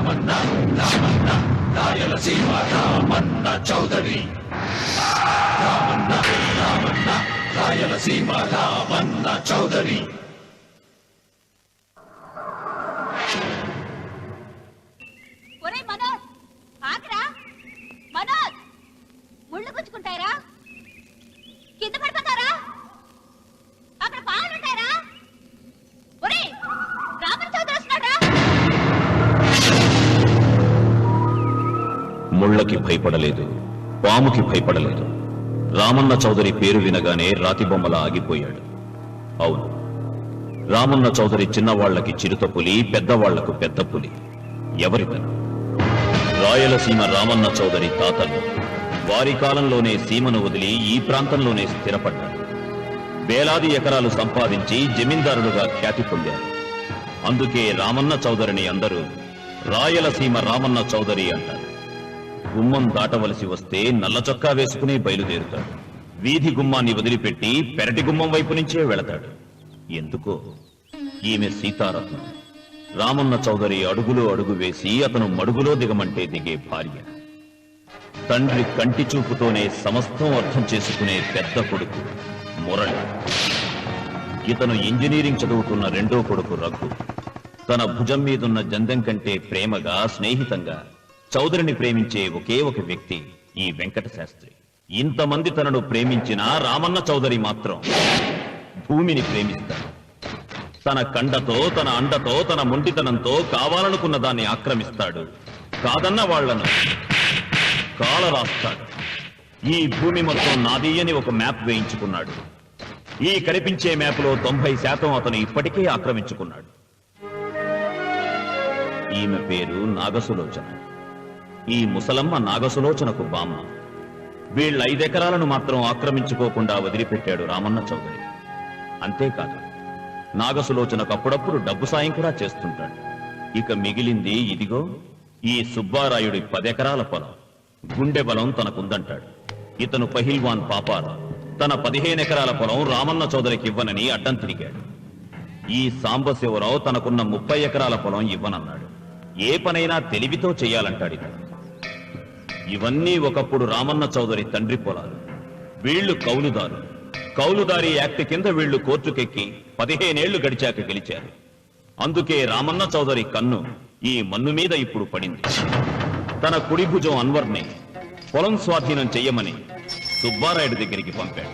రామన్న రామన్న రాయలసీమ రామన్న చౌదరి రామన్న రామన్న రాయలసీమ రామన్న చౌదరి. మనోజ్ ఆగ్రా మనోజ్ ముళ్ళు గుచ్చుకుంటారా కింద పడిపోతారా అక్కడ పావులుంటారా ఒరే రామన్ చౌదరి వస్తున్నాడా. ముళ్ళకి భయపడలేదు, పాముకి భయపడలేదు. రామన్న చౌదరి పేరు వినగానే రాతిబొమ్మలా ఆగిపోయాడు. అవును, రామన్న చౌదరి చిన్నవాళ్లకి చిరుత పులి, పెద్దవాళ్లకు పెద్ద పులి. ఎవరితను? రాయలసీమ రామన్న చౌదరి తాతలు. వారి కాలంలోనే సీమను వదిలి ఈ ప్రాంతంలోనే స్థిరపడ్డారు. వేలాది ఎకరాలు సంపాదించి జమీందారులుగా ఖ్యాతి పొందారు. అందుకే రామన్న చౌదరిని అందరూ రాయలసీమ రామన్న చౌదరి అంటారు. గుమ్మం దాటవలసి వస్తే నల్ల చొక్కా వేసుకుని బయలుదేరుతాడు. వీధి గుమ్మాన్ని వదిలిపెట్టి పెరటి గుమ్మం వైపు నుంచే వెళతాడు. ఎందుకో, ఈమె సీతారత్నం. రామన్న చౌదరి అడుగులో అడుగు వేసి అతను మడుగులో దిగమంటే దిగే భార్య. తండ్రి కంటి చూపుతోనే సమస్తం అర్థం చేసుకునే పెద్ద కొడుకు మురళి. ఇతను ఇంజనీరింగ్ చదువుతున్న రెండో కొడుకు రఘు. తన భుజం మీదున్న జందెం కంటే ప్రేమగా, స్నేహితంగా చౌదరిని ప్రేమించే ఒకే ఒక వ్యక్తి ఈ వెంకట శాస్త్రి. ఇంతమంది తనను ప్రేమించినా రామన్న చౌదరి మాత్రం భూమిని ప్రేమిస్తాడు. తన కండతో, తన అండతో, తన మొండితనంతో కావాలనుకున్న దాన్ని ఆక్రమిస్తాడు. కాదన్న వాళ్లను కాల రాస్తాడు. ఈ భూమి మొత్తం నాది అని ఒక మ్యాప్ వేయించుకున్నాడు. ఈ కనిపించే మ్యాప్లో 90% అతను ఇప్పటికే ఆక్రమించుకున్నాడు. ఈమె పేరు నాగసులోచన. ఈ ముసలమ్మ నాగసులోచనకు బామ్మ. వీళ్ళ 5 ఎకరాలను మాత్రం ఆక్రమించుకోకుండా వదిలిపెట్టాడు రామన్న చౌదరి. అంతేకాదు, నాగసులోచనకు అప్పుడప్పుడు డబ్బు సాయం కూడా చేస్తుంటాడు. ఇక మిగిలింది ఇదిగో ఈ సుబ్బారాయుడి 10 ఎకరాల పొలం. గుండె బలం తనకుందంటాడు. ఇతను పహిల్వాన్ పాపారావు తన 15 ఎకరాల పొలం రామన్న చౌదరికి ఇవ్వనని అడ్డం తిరిగాడు. ఈ సాంబశివరావు తనకున్న 30 ఎకరాల పొలం ఇవ్వనన్నాడు. ఏ పనైనా తెలివితో చెయ్యాలంటాడు ఇతను. ఇవన్నీ ఒకప్పుడు రామన్న చౌదరి తండ్రి పొలాలు. వీళ్లు కౌలుదారు. కౌలుదారి యాక్ట్ కింద వీళ్లు కోర్టుకెక్కి 15 ఏళ్లు గడిచాక గెలిచారు. అందుకే రామన్న చౌదరి కన్ను ఈ మన్ను మీద ఇప్పుడు పడింది. తన కుడి భుజం అన్వర్ని పొలం స్వాధీనం చెయ్యమని సుబ్బారాయుడి దగ్గరికి పంపాడు.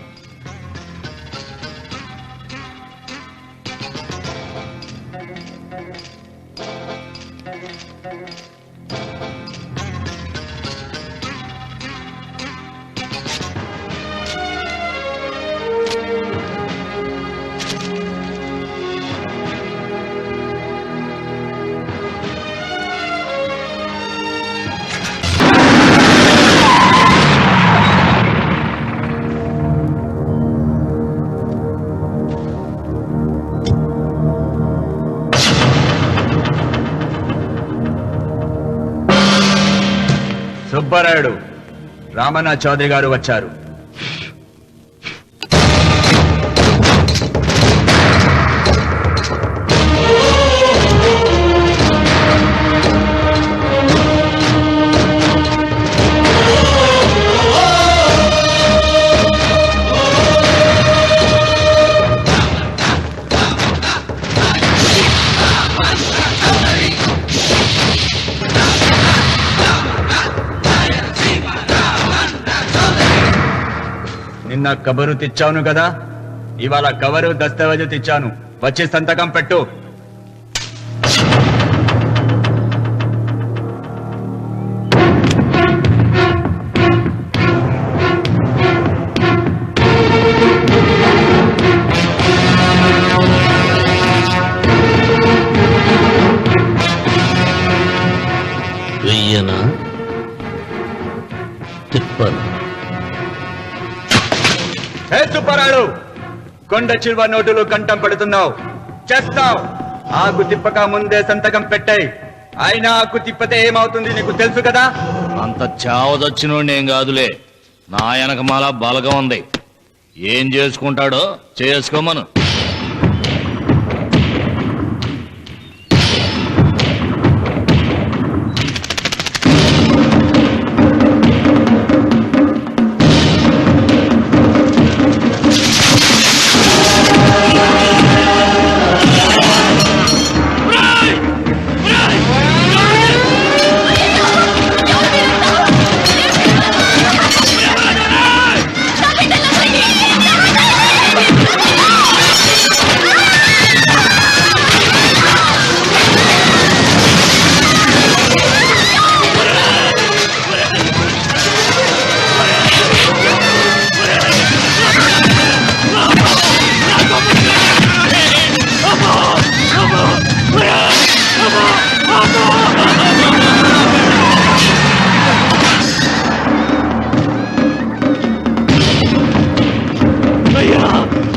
సుబ్బారాయుడు, రామన్న చౌదరి గారు వచ్చారు. నిన్న కబరు తెచ్చాను కదా, ఇవాళ కవరు దస్తావేజు తెచ్చాను. వచ్చి సంతకం పెట్టు. వెయ్యనా తిప్పను. సుబ్బారాయుడు, కొండ చిల్వ నోటులు కంఠం పెడుతున్నావు, చేస్తావు. ఆకు తిప్పక ముందే సంతకం పెట్టాయి. ఆయన ఆకు తిప్పతే ఏమవుతుంది నీకు తెలుసు కదా. అంత చావదొచ్చినోడేం కాదులే, నా వెనక మాల బలగా ఉంది. ఏం చేసుకుంటాడో చేసుకోమను.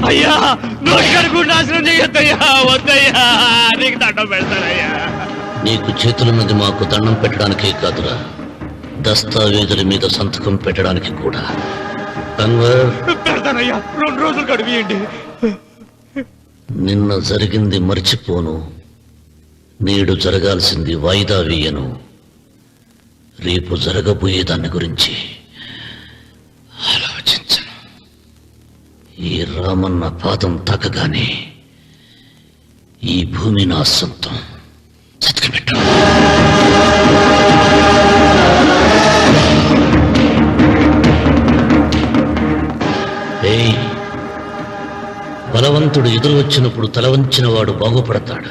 అయ్యా నోటికడుగు నాశనం చేయొద్దయ్యా, వద్దయ్యా, నీకు దండం పెడతానయ్యా. నీకు చేతులున్నది మాకు దండం పెట్టడానికే కాదురా, దస్తావేజుల మీద సంతకం పెట్టడానికి కూడా. అన్వర్, పెడతానయ్యా, 2 రోజులు గడిపియండి. నిన్న జరిగింది మర్చిపోను, నేడు జరగాల్సింది వాయిదా వేయను, రేపు జరగబోయే దాని గురించి ఆలోచించను. ఈ రామన్న పాదం తాకగానే ఈ భూమి నా సొంతం. సత్కపెట్టు. ఏయ్, బలవంతుడు ఎదురు వచ్చినప్పుడు తల వంచిన వాడు బాగుపడతాడు,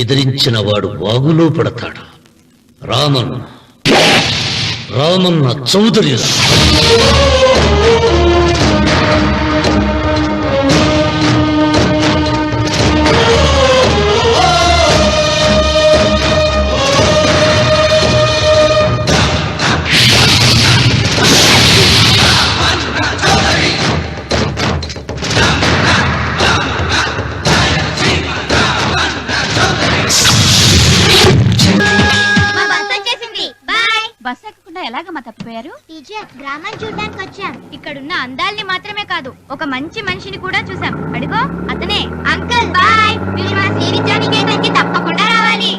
ఎదిరించిన వాడు వాగులో పడతాడు. రామన్న చౌదరి. బస్ ఎక్కకుండా ఎలాగమ్మా తప్పిపోయారు? టీచర్, గ్రామాన్ని చూడడానికి వచ్చాం. ఇక్కడున్న అందాల్ని మాత్రమే కాదు, ఒక మంచి మనిషిని కూడా చూసాం. అడుగో అతనే. అంకుల్ బాయ్, మీరు మా శ్రీనిత్యానికి తప్పకుండా రావాలి.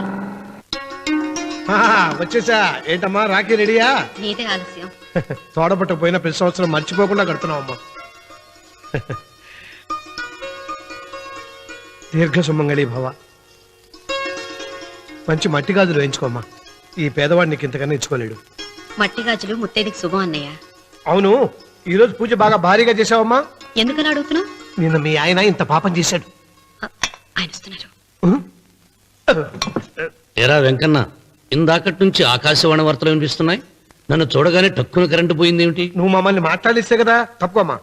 వచ్చేసా. ఏంటమ్మా రాఖీ రెడీయా? నీదే ఆలస్యం. తోడబట్టకపోయినా ప్రతి సంవత్సరం మర్చిపోకుండా కడుతున్నావమ్మా. దీర్ఘ సుమంగళి భవ. మంచి మట్టి గాజులు వేయించుకోమ్మా. ఈ పేదవాడికి ఇంతకన్నా ఇచ్చుకోలేడు. మట్టి గాజులు ముత్తైదికి శుభం అన్నయ్య. అవును, ఈ రోజు పూజ బాగా భారీగా చేసావమ్మా. ఎందుకలా అడుగుతున్నావు? నిన్న మీ ఆయన ఇంత పాపం చేశాడు. ఆయన వస్తున్నారు. ఎరా వెంకన్న, ఇందాకటి నుంచి ఆకాశవాణి వార్తలు వినిపిస్తున్నాయి. నన్ను చూడగానే టక్కున కరెంటు పోయిందేమిటి? నువ్వు మమ్మల్ని మాట్లాడిస్తే కదా. తప్పుకోమ్మా.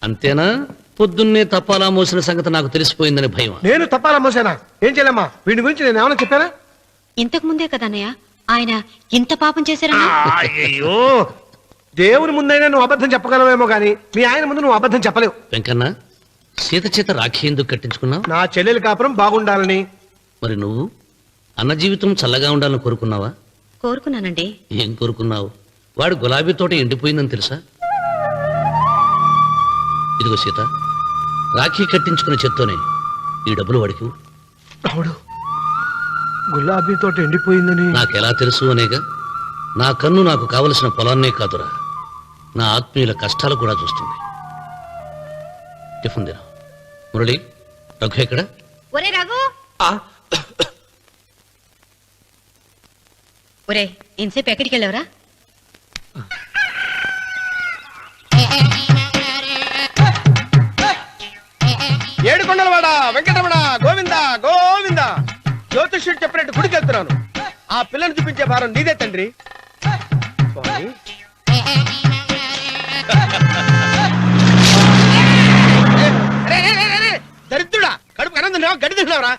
అంతేనా? పొద్దున్నే తప్పాలా మోసిన సంగతి నాకు తెలిసిపోయిందని భయం. నేను తప్పాలా మోసానా? ఏం చేయలేమ్మా. వీడి గురించి నేను ఏమైనా చెప్పానా? ఇంతకు ముందే కదా అన్నయ్య ఆయన ఇంత పాపం చేశారన్నా. అయ్యో, దేవుని ముందైనా నువ్వు అబద్ధం చెప్పగలవేమో గానీ మీ ఆయన ముందు నువ్వు అబద్ధం చెప్పలేవు. వెంకన్న, సీత చేత రాఖీ ఎందుకు కట్టించుకున్నావు? నా చెల్లెలి కాపురం బాగుండాలని. మరి నువ్వు అన్న జీవితం చల్లగా ఉండాలని కోరుకున్నావా? కోరుకున్నానండి. ఏం కోరుకున్నావు? వాడు గులాబీ తోట ఎండిపోయిందని తెలుసా? ఇదిగో సీత, రాఖీ కట్టించుకున్న చేత్తోనే ఈ డబ్బులు వాడికి. రావుడు, గులాబీ తోట ఎండిపోయిందని నాకెలా తెలుసు అనేగా. నా కన్ను నాకు కావలసిన పొలాన్నే కాదురా, నా ఆత్మీయుల కష్టాలు కూడా చూస్తుంది. టిఫిన్ తిన. మురళి, రఘు ఎక్కడ? ఒరే రఘు, ఒరే ఇంతసేపు ఎక్కడికి వెళ్ళవరా? ఏడుకొండలవాడ వెంకటరమణ గోవింద గోవింద. జ్యోతిష్యుడు చెప్పినట్టు గుడికి వెళ్తున్నాను. ఆ పిల్లని చూపించే భారం నీదే తండ్రి. స్వామి, దరిద్రుడా, కడుపు అనంద గడి తిన్నావురా.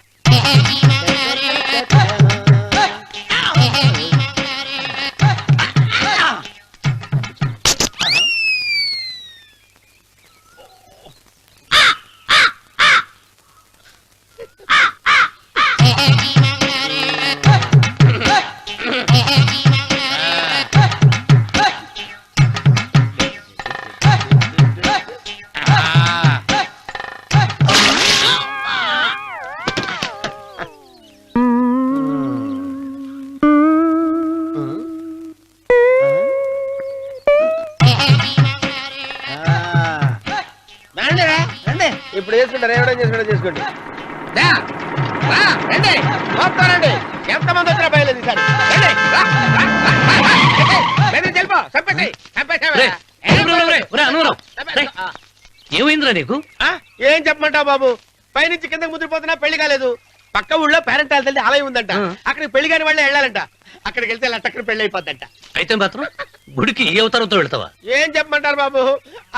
ఇప్పుడు వేసుకుంటారు, ఏమైనా చేసుకుంటారు చేసుకోండి. రండి, ఎంతమంది వచ్చినా బయలుదేరి సార్. ఏమైందిరా నీకు? ఏం చెప్పమంటావు బాబు, పైనుంచి కిందకి ముద్రపోతున్నా పెళ్లి కాలేదు. పక్క ఊళ్ళో పేరెంటాల తల్లి ఆలయం ఉందంట, అక్కడికి పెళ్లి కాని వాళ్ళే వెళ్ళాలంట. అక్కడికి వెళ్తే లట్టక్కడ పెళ్లి అయిపోద్దంట. అయితే మాత్రం గుడికి ఏ అవతారంతో వెళ్తావా? ఏం చెప్పమంటారు బాబు,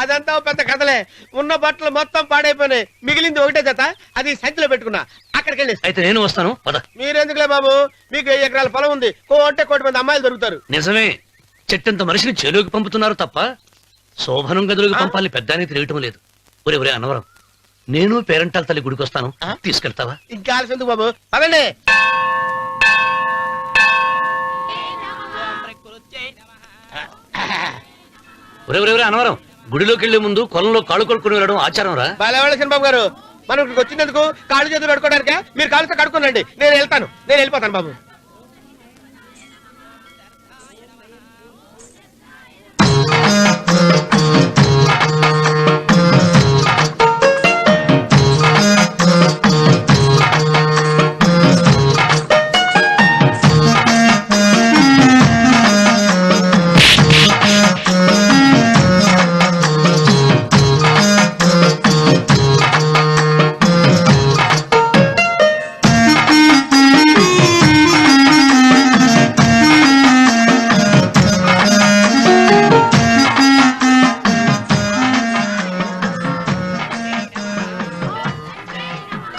అదంతా పెద్ద కథలే. ఉన్న బట్టలు మొత్తం పాడైపోయినాయి, మిగిలింది ఒకటే జత, అది సంచిలో పెట్టుకున్నా. అక్కడికి వెళ్ళి అయితే నేను వస్తాను. మీరెందుకులే బాబు, మీకు 1000 ఎకరాల పొలం ఉంది, కోటి మంది అమ్మాయిలు దొరుకుతారు. నిజమే, చెట్టంత మనిషిని చెరువుకి పంపుతున్నారు తప్ప శోభనం గదులకు పంపాలని పెద్దానికి తెలియటం లేదు. ఒరే అనవరం, నేను పేరంటాల తల్లి గుడికి వస్తాను, తీసుకెళ్తావా? ఇంకా ఆలస్యం బాబు, పదండి. ఒరే అనవరం, గుడిలోకి వెళ్లే ముందు కొలంలో కాళ్ళు కొడుకుని వెళ్ళడం ఆచారం రా. బాలేవాళ్ళ బాబు గారు, మనం ఇక్కడికి వచ్చినందుకు కాళ్ళు చేతులు కడుక్కోవడానిక? మీరు కాళ్ళతో కడుక్కోనండి, నేను వెళ్ళిపోతాను బాబు.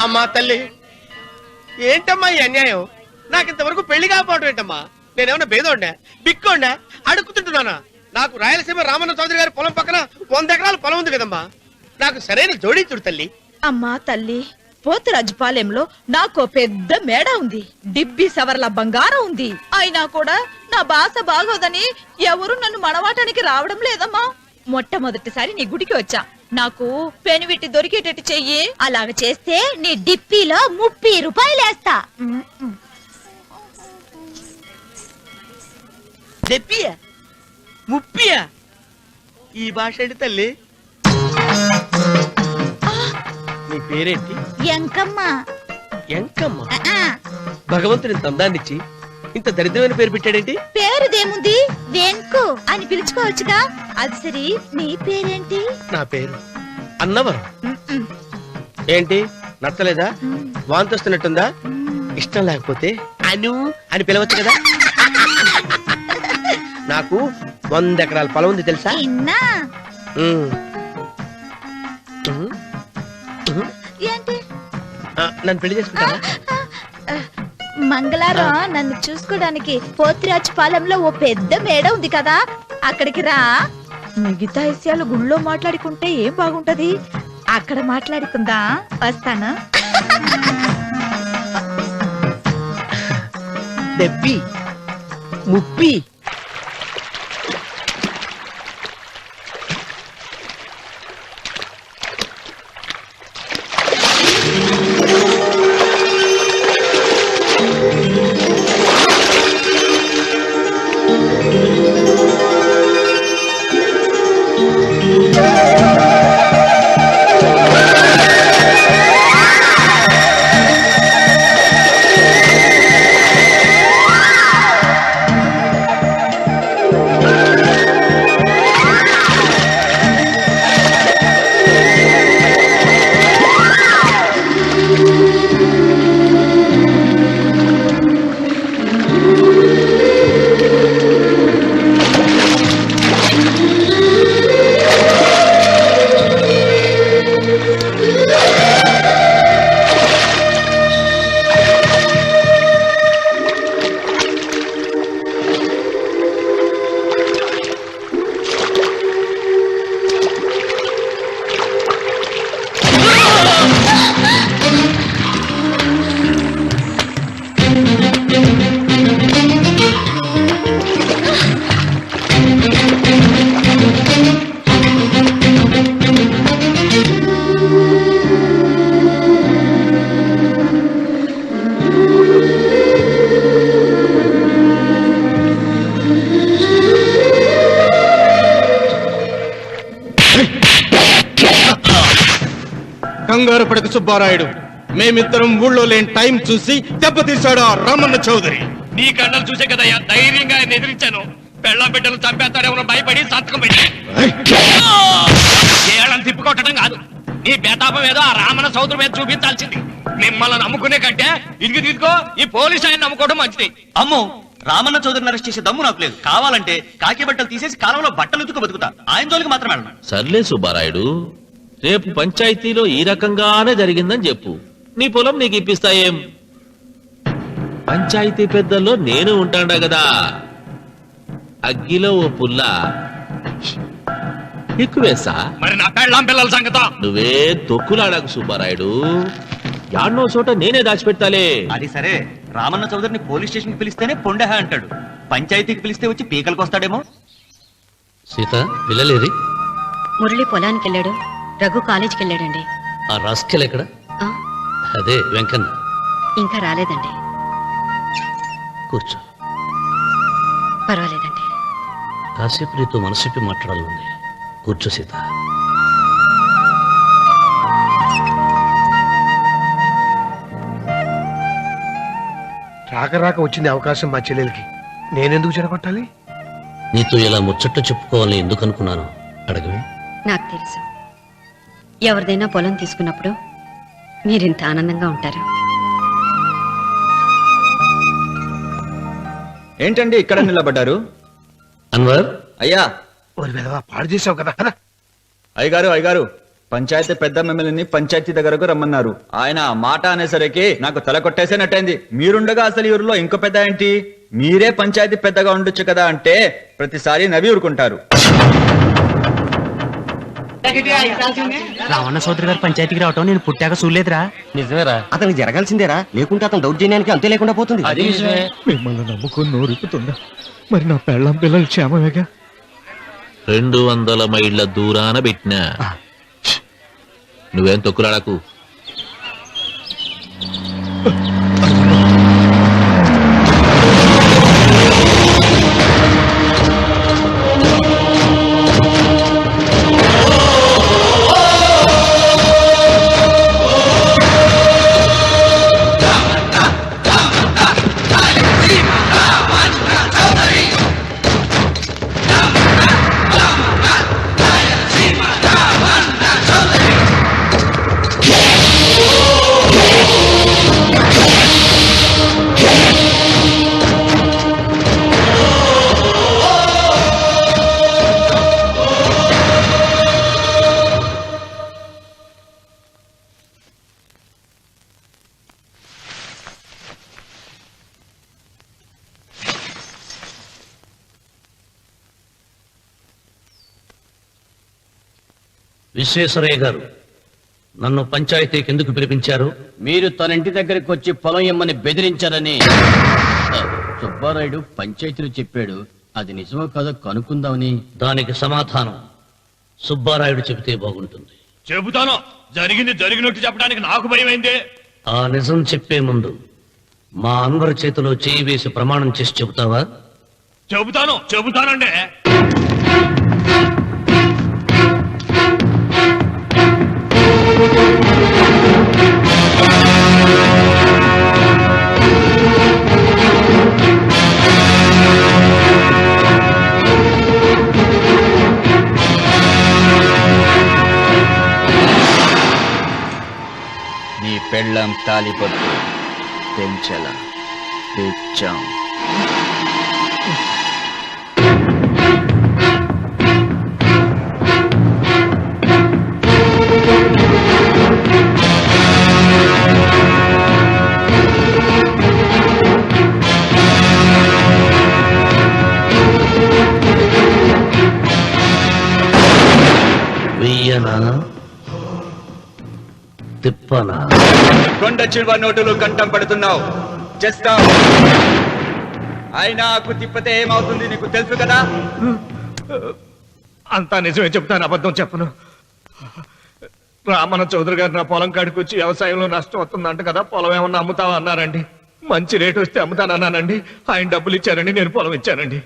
అమ్మా తల్లి, ఏంటమ్మా ఈ అన్యాయం? నాకు ఇంతవరకు పెళ్లి కాకపోవడం ఏంటమ్మా? నేనేమన్నా బేదోండా, బిక్కోండా, అడుగుతుంటున్నానా? నాకు రాయలసీమ రామన్న చౌదరి గారి పొలం పక్కన 100 ఎకరాల పొలం ఉంది కదమ్మా. నాకు సరైన జోడీ చూడు తల్లి. అమ్మా తల్లి, పోతురాజుపాలెంలో నాకు పెద్ద మేడ ఉంది, డిబ్బి సవర్ల బంగారం ఉంది. అయినా కూడా నా భాష బాగోదని ఎవరు నన్ను మనవాటానికి రావడం లేదమ్మా. మొట్టమొదటిసారి నీ గుడికి వచ్చా, నాకు పెనువిట్టి దొరికేటట్టు చెయ్యి. అలాగ చేస్తే నీ డిప్పీలో 30 రూపాయలు వేస్తా. చెప్పియా 30? ఈ భాష ఏంటి తల్లి? నీ పేరేంటి? ఎంకమ్మ. ఎంకమ్మ? భగవంతుని ఇంత అందాన్నిచ్చి ఇంత దరిద్రమైన పేరు పెట్టాడేంటి? పేరుదేముంది, వెంకు అని పిలుచుకోవచ్చుగా. అది సరి, నీ పేరేంటి? నా పేరు అన్నవరం. ఏంటి నచ్చలేదా? వాంతొస్తున్నట్టుందా? ఇష్టం లేకపోతే అను అని పిలవచ్చు కదా. నాకు 100 ఎకరాల పొలం ఉంది తెలుసా? ఇన్నా. ఏంటి? నన్ను పెళ్లి చేసుకుంటావా? మంగళారం నన్ను చూసుకోవడానికి పోతురాజుపాలెంలో ఓ పెద్ద మేడ ఉంది కదా, అక్కడికి రా. మిగతా విషయాలు గుళ్ళో మాట్లాడుకుంటే ఏం బాగుంటది, అక్కడ మాట్లాడుకుందా. వస్తాను. దెబ్బి ముప్పి. కంగారు పడక సుబ్బారాయుడు, మేమిద్దరం ఊళ్ళో లేని టైం చూసి దెబ్బతీశాడు ఆ రామన్న చౌదరి. నీ కళ్ళను చూసే కదయ్యా ధైర్యంగా ఆయన ఎదిరించాను. పెళ్ళ బిడ్డలు చంపేస్తాడేమో భయపడి సంతకం పెట్టి ఏళ్ళని తిప్పుకొట్టడం కాదు, నీ బేతాపం ఏదో ఆ రామన్న చౌదరి మీద చూపించాల్సింది. మిమ్మల్ని నమ్ముకునే కంటే ఇదిగో ఈ పోలీసు ఆయన నమ్ముకోవడం మంచిది. అమ్మో, రామన్న చౌదరిని అరెస్ట్ చేసే దమ్ము నాకు లేదు. కావాలంటే కాకి బట్టలు తీసేసి కాలంలో బట్టలు ఉతుకు బతుకుతా, ఆయన జోలికి మాత్రం వెళ్ళను. సర్లే సుబ్బారాయుడు, రేపు పంచాయతీలో ఈ రకంగానే జరిగిందని చెప్పు, నీ పొలం నీకు ఇప్పిస్తాయేం? పంచాయతీ పెద్దల్లో నేను ఉంటాడా కదా. అగ్గిలో ఓ పుల్ల, ఎక్కువేసా మరి నా పెళ్ళాం పిల్లల సంగతం నువ్వే తొక్కులాడాకు సుబ్బారాయుడు యాడ్నో చోట నేనే దాచిపెడతాలే. అది సరే, రామన్న చౌదరిని పోలీస్ స్టేషన్ కి పిలిస్తేనే పొండహ అంటాడు, పంచాయతీకి పిలిస్తే వచ్చి పీకలకు వస్తాడేమో. సీత పిల్లలేది? మురళి పొలానికి వెళ్ళాడు, రఘు కాలేజీకి వెళ్ళాడండి. ఆ రాస్కెల్ ఎక్కడ? ఆ, అదే వెంకన్న. ఇంకా రాలేదండి. కూర్చో. పర్వాలేదండి. కాసేపు నీతో మనసిప్పి మాట్లాడాలండి. కూర్చో సీత. రాక రాక వచ్చింది అవకాశం మా చెల్లెలకి, నేనెందుకు చెడగొట్టాలి? నీతో ఇలా ముచ్చట్లు చెప్పుకోవాలని ఎందుకు అనుకున్నాను అడగవే. నాకు తెలుసు, ఎవరిదైనా పొలం తీసుకున్నప్పుడు మీరింత ఆనందంగా ఉంటారు. ఏంటండి ఇక్కడ నిలబడ్డారు? అన్వర్, అయ్యా. ఓరి విధవా, పాడు చేసావు కదా. కదా అయ్యగారు పంచాయతీ పెద్ద మిమ్మల్ని పంచాయతీ దగ్గరకు రమ్మన్నారు. ఆయన ఆ మాట అనేసరికి నాకు తల కొట్టేసేనట్టయింది. మీరుండగా అసలు ఈ ఊరిలో ఇంకో పెద్ద ఏంటి? మీరే పంచాయతీ పెద్దగా ఉండొచ్చు కదా అంటే ప్రతిసారి నవ్వి ఊరుకుంటారు. రావణ సోదరి గారు పంచాయతీకి రావటం నేను పుట్టాక చూడలేదురా. నిజమేరా, అతనికి జరగాల్సిందేరా, లేకుంటే అతను దౌర్జన్యానికి అంతే లేకుండా పోతుంది. మిమ్మల్ని నమ్ముకొని నోరుకుతుందా? మరి నా పెళ్ళం పిల్లలు క్షేమమేగా? 200 మైళ్ళ దూరాన పెట్టినా. నువ్వేం తొక్కులాడకు. విశ్వేశ్వరయ్య గారు, నన్ను పంచాయతీకి ఎందుకు పిలిపించారు? మీరు తన ఇంటి దగ్గరికి వచ్చి పొలం ఇమ్మని బెదిరించారని సుబ్బారాయుడు పంచాయతీలో చెప్పాడు. అది నిజమో కాదో కనుక్కుందామని. దానికి సమాధానం సుబ్బారాయుడు చెబితే బాగుంటుంది. చెబుతాను, జరిగింది జరిగినట్టు చెప్పడానికి నాకు భయమైంది. ఆ నిజం చెప్పే ముందు మా అన్వర్ చేతిలో చేయి వేసి ప్రమాణం చేసి చెబుతావా? చెబుతానండి. నీ పెళ్ళం తాలిపొద్దు పెంచల తెచ్చాం. వెయ్యనా తిప్పనా? కొండ చిల్వ నోటులు కంఠం పడుతున్నావు, చేస్తావు. అయినా ఆకు తిప్పితే ఏమవుతుంది నీకు తెలుసు కదా. అంతా నిజమే చెప్తాను, అబద్ధం చెప్పను. రామన్న చౌదరి గారు నా పొలం కాడికి వచ్చి వ్యవసాయంలో నష్టం వస్తుందంట కదా, పొలం ఏమన్నా అమ్ముతావా అన్నారండి. మంచి రేటు వస్తే అమ్ముతానన్నానండి. ఆయన డబ్బులు ఇచ్చారండి, నేను పొలం ఇచ్చానండి.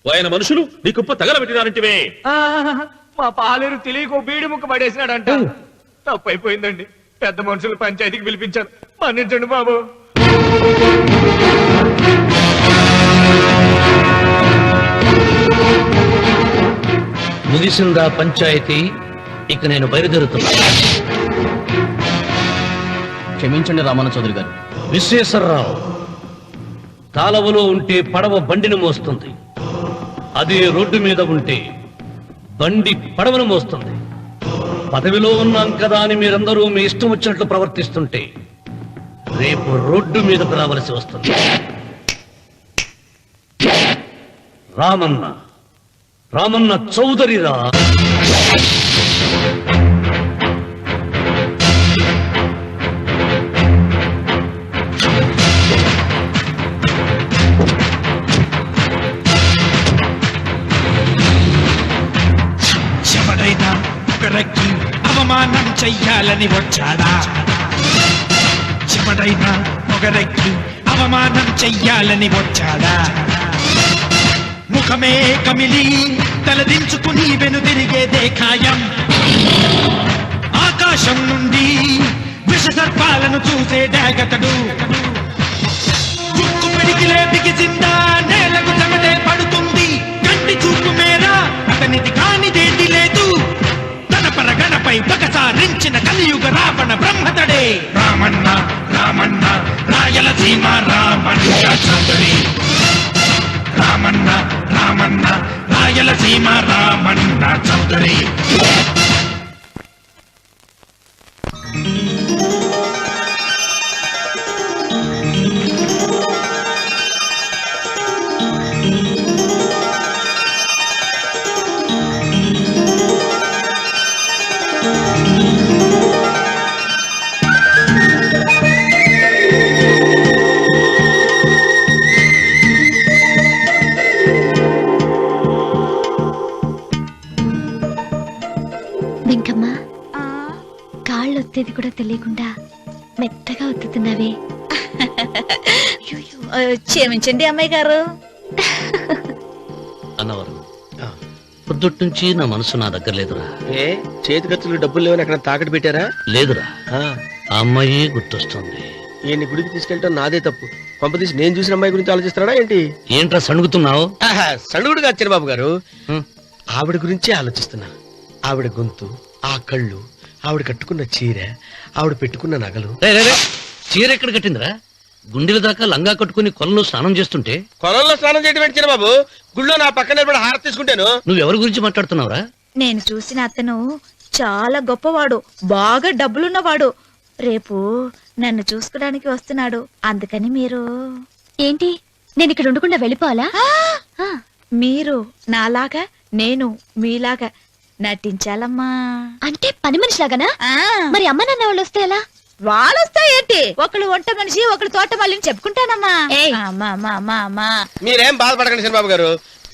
ఆయన మనుషులు నీ కుప్ప తగలబెట్టినారంటివే. మా పాలేరు తెలియక బీడి ముక్క పడేసినాడంట. తప్పైపోయిందండి. పెద్ద మనుషులు పంచాయతీకి పిలిపించాను, మన్నించండి బాబు. ముగిసిందా పంచాయతీ? ఇక నేను బయలుదేరుతున్నా. క్షమించండి రామన్న చౌదరి గారు. విశ్వేశ్వరరావు, కాలవలో ఉంటే పడవ బండిని మోస్తుంది, అదే రోడ్డు మీద ఉంటే బండి పడవను మోస్తుంది. పదవిలో ఉన్నాం కదా అని మీరందరూ మీ ఇష్టం వచ్చినట్లు ప్రవర్తిస్తుంటే రేపు రోడ్డు మీదకు రావలసి వస్తుంది. రామన్న, రామన్న చౌదరిరా. ఎవడైనా ఒకరికి అవమానం చెయ్యాలని వచ్చాడా? ఎవడైనా ఒకరికి అవమానం చెయ్యాలని వచ్చాడా? ముఖమే కమిలి తలదించుకుని వెనుదిరిగేదే ఖాయం. ఆకాశం నుండి విష సర్పాలను చూసే డాగతడు. చుక్కు పిడికిలే బిగిసిందా నేలకు చెమటే పడుతుంది. కంటి చూపు మేరా అతనిది కానిదేంటి లేదు. తన పరగణపై పగసారించిన కలియుగ రావణ బ్రహ్మతడే రామన్న. రామన్న రాయలసీమ రామన్న చౌదరి. రామన్న రామన్న రాయలసీమ రామన్న చౌదరి. వెంకమ్మ, కాళ్ళు ఒత్తేది కూడా తెలియకుండా మెత్తగా ఒత్తుతున్నావే. క్షమించండి అమ్మాయి గారు. అన్నవరం, పొద్దుటి నుంచి నా మనసు నా దగ్గర లేదురా. ఏ చేతి ఖర్చులు డబ్బులు లేవని అక్కడ తాకట్టు పెట్టారా? లేదురా, ఆ అమ్మాయి గుర్తొస్తుంది. ఈయన్ని గుడికి తీసుకెళ్ళటం నాదే తప్పు. పంపదీసి నేను చూసిన అమ్మాయి గురించి ఆలోచిస్తున్నాడా ఏంటి? ఏంట్రా సణుగుతున్నావు? సణుగుడు కాదు చిన్నబాబు గారు, ఆవిడ గురించే ఆలోచిస్తున్నా. ఆవిడ గొంతు, ఆ కళ్ళు, ఆవిడ కట్టుకున్న చీర, ఆవిడ పెట్టుకున్న నగలు. చీర ఎక్కడ కట్టిందిరా? గుండెల దాకా లంగా కట్టుకుని కొలంలో స్నానం చేస్తుంటే. కొలంలో స్నానం చేయడం ఏంటి చిన్నబాబు? గుళ్ళో నా పక్కన నిలబడి హారతి తీసుకుంటాను. నువ్వెవరి గురించి మాట్లాడుతున్నావురా? నేను చూసిన అతను చాలా గొప్పవాడు, బాగా డబ్బులున్నవాడు. రేపు నన్ను చూసుకోడానికి వస్తున్నాడు. అందుకని మీరు. ఏంటి, నేను ఇక్కడ ఉండకుండా వెళ్ళిపోవాలా? మీరు నాలాగా, నేను మీలాగా నటించాలమ్మా. అంటే పని మనిషిలాగానా? మరి అమ్మ నాన్న వాళ్ళు వస్తే ఎలా? వాళ్ళొస్తా ఏంటి? ఒకళ్ళు వంట మనిషి, ఒకళ్ళు తోట మళ్ళీ చెప్పుకుంటానమ్మా. మీరేం బాధపడకండి చంద్రబాబు గారు.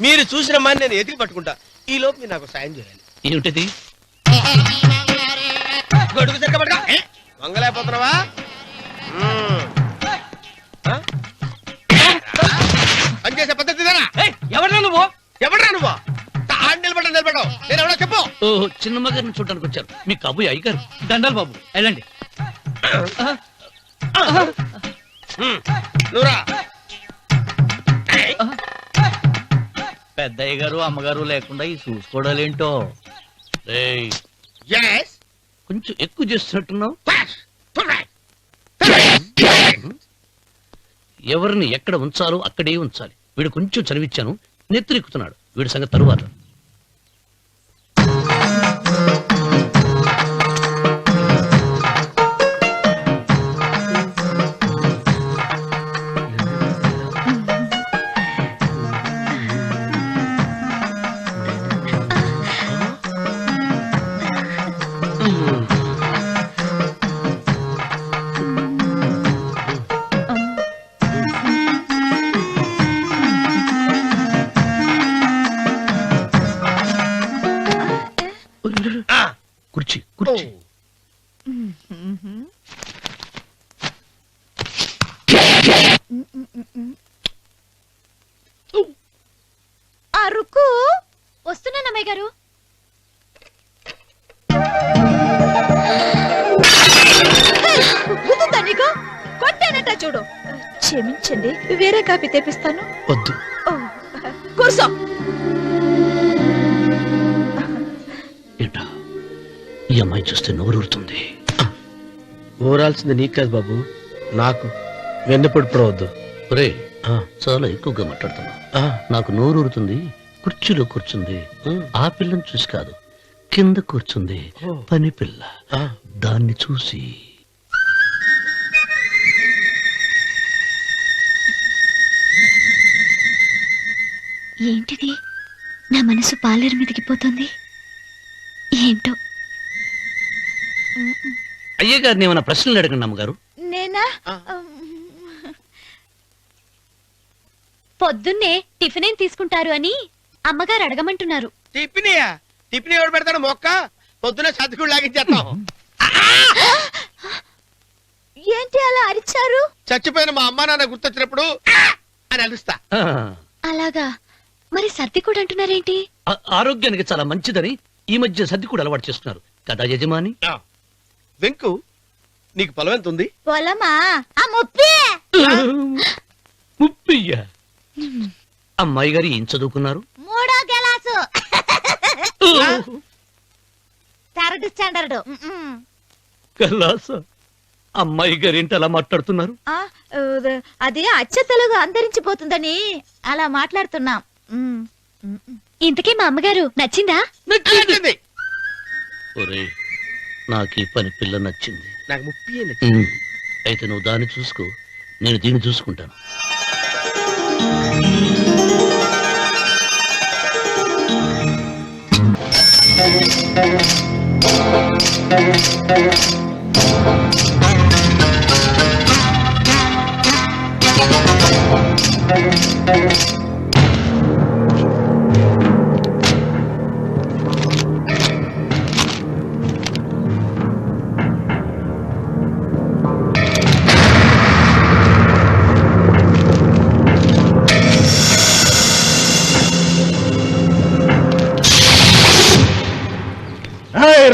మీరు చూసిన అమ్మాయిని నేను ఎతికి పట్టుకుంటా. ఈ లోపు మీరు నాకు సాయం చేయాలి. ఏమిటది? గొడుగు చెక్కబడగా వంగలేకపోతున్నావా? పనిచేసే పద్ధతి ఎవరా నువ్వు? ఎవడరా నువ్వు? నిలబడ్డావు. నేను ఎవడో చెప్పు. చిన్నమ్మ గారిని చూడడానికి వచ్చారు. మీ కబుయ్య అయ్యగారు. దండాలు బాబు, వెళ్ళండి. నువ్వురా. పెద్దయ్య గారు అమ్మగారు లేకుండా ఈ చూసుకోవడాలేంటో. కొంచెం ఎక్కువ చేస్తున్నట్టున్నావు. ఎవరిని ఎక్కడ ఉంచాలో అక్కడే ఉంచాలి. వీడు కొంచెం చదివిచ్చాను, నెత్తురెక్కుతున్నాడు. వీడి సంగతి తరువాత. కుర్చీ కుర్చీ. అరుకు వస్తున్నాను అమ్మాయి గారు. నీకు కొట్టానట చూడు. క్షమించండి, వేరే కాఫీ తెప్పిస్తాను. వద్దు. కూర్చో. ఏంటా, ఈ అమ్మాయి చూస్తే నోరూరుతుంది. ఊరాల్సింది నీకు కాదు బాబు, నాకు. వెన్నపొడి పడవద్దు. ఒరే, చాలా ఎక్కువగా మాట్లాడుతున్నా. నాకు నోరూరుతుంది. కుర్చీలో కూర్చుంది. ఆ పిల్లని చూసి కాదు, కింద కూర్చుంది పని పిల్ల. దాన్ని చూసి. ఏంటిది? నా మనసు పాలేరు మీదకి పోతుంది. ఏంటో. అయ్య గారిని ఏమైనా ప్రశ్నలు అడగండి అమ్మగారు. నేనా? పొద్దున్నే టిఫిన్ ఏం తీసుకుంటారు అని అమ్మగారు అడగమంటున్నారు. టిఫినియా? టిఫిన్ ఎవరు పెడతాడు మొక్క? పొద్దున సతుకుడు లాగించేస్తాం. ఏంటి అలా అరిచారు? చచ్చిపోయిన మా అమ్మా నాన్న గుర్తొచ్చినప్పుడు అని అలుస్తా. అలాగా? మరి సర్ది కూడా అంటున్నారేంటి? ఆరోగ్యానికి చాలా మంచిదని ఈ మధ్య సర్ది కూడా అలవాటు చేస్తున్నారు కదా యజమాని. వెంకు, నీకు పొలం ఎంత ఉంది? పొలమా? ఆ ముప్పి. ముప్పయ్య. అమ్మాయి గారు ఏం చదువుకున్నారు? 3వ క్లాసు. 3rd standard. కలాస. అమ్మాయి గారు ఏంటి అలా మాట్లాడుతున్నారు? అది అచ్చ తెలుగు అంతరించిపోతుందని అలా మాట్లాడుతున్నాం. ఇంతకీ మా అమ్మగారు నచ్చిందా? నచ్చింది. ఒరే, నాకు ఈ పని పిల్ల నచ్చింది. నాకు ముప్పి. అయితే నువ్వు దాన్ని చూసుకో, నేను దీన్ని చూసుకుంటాను.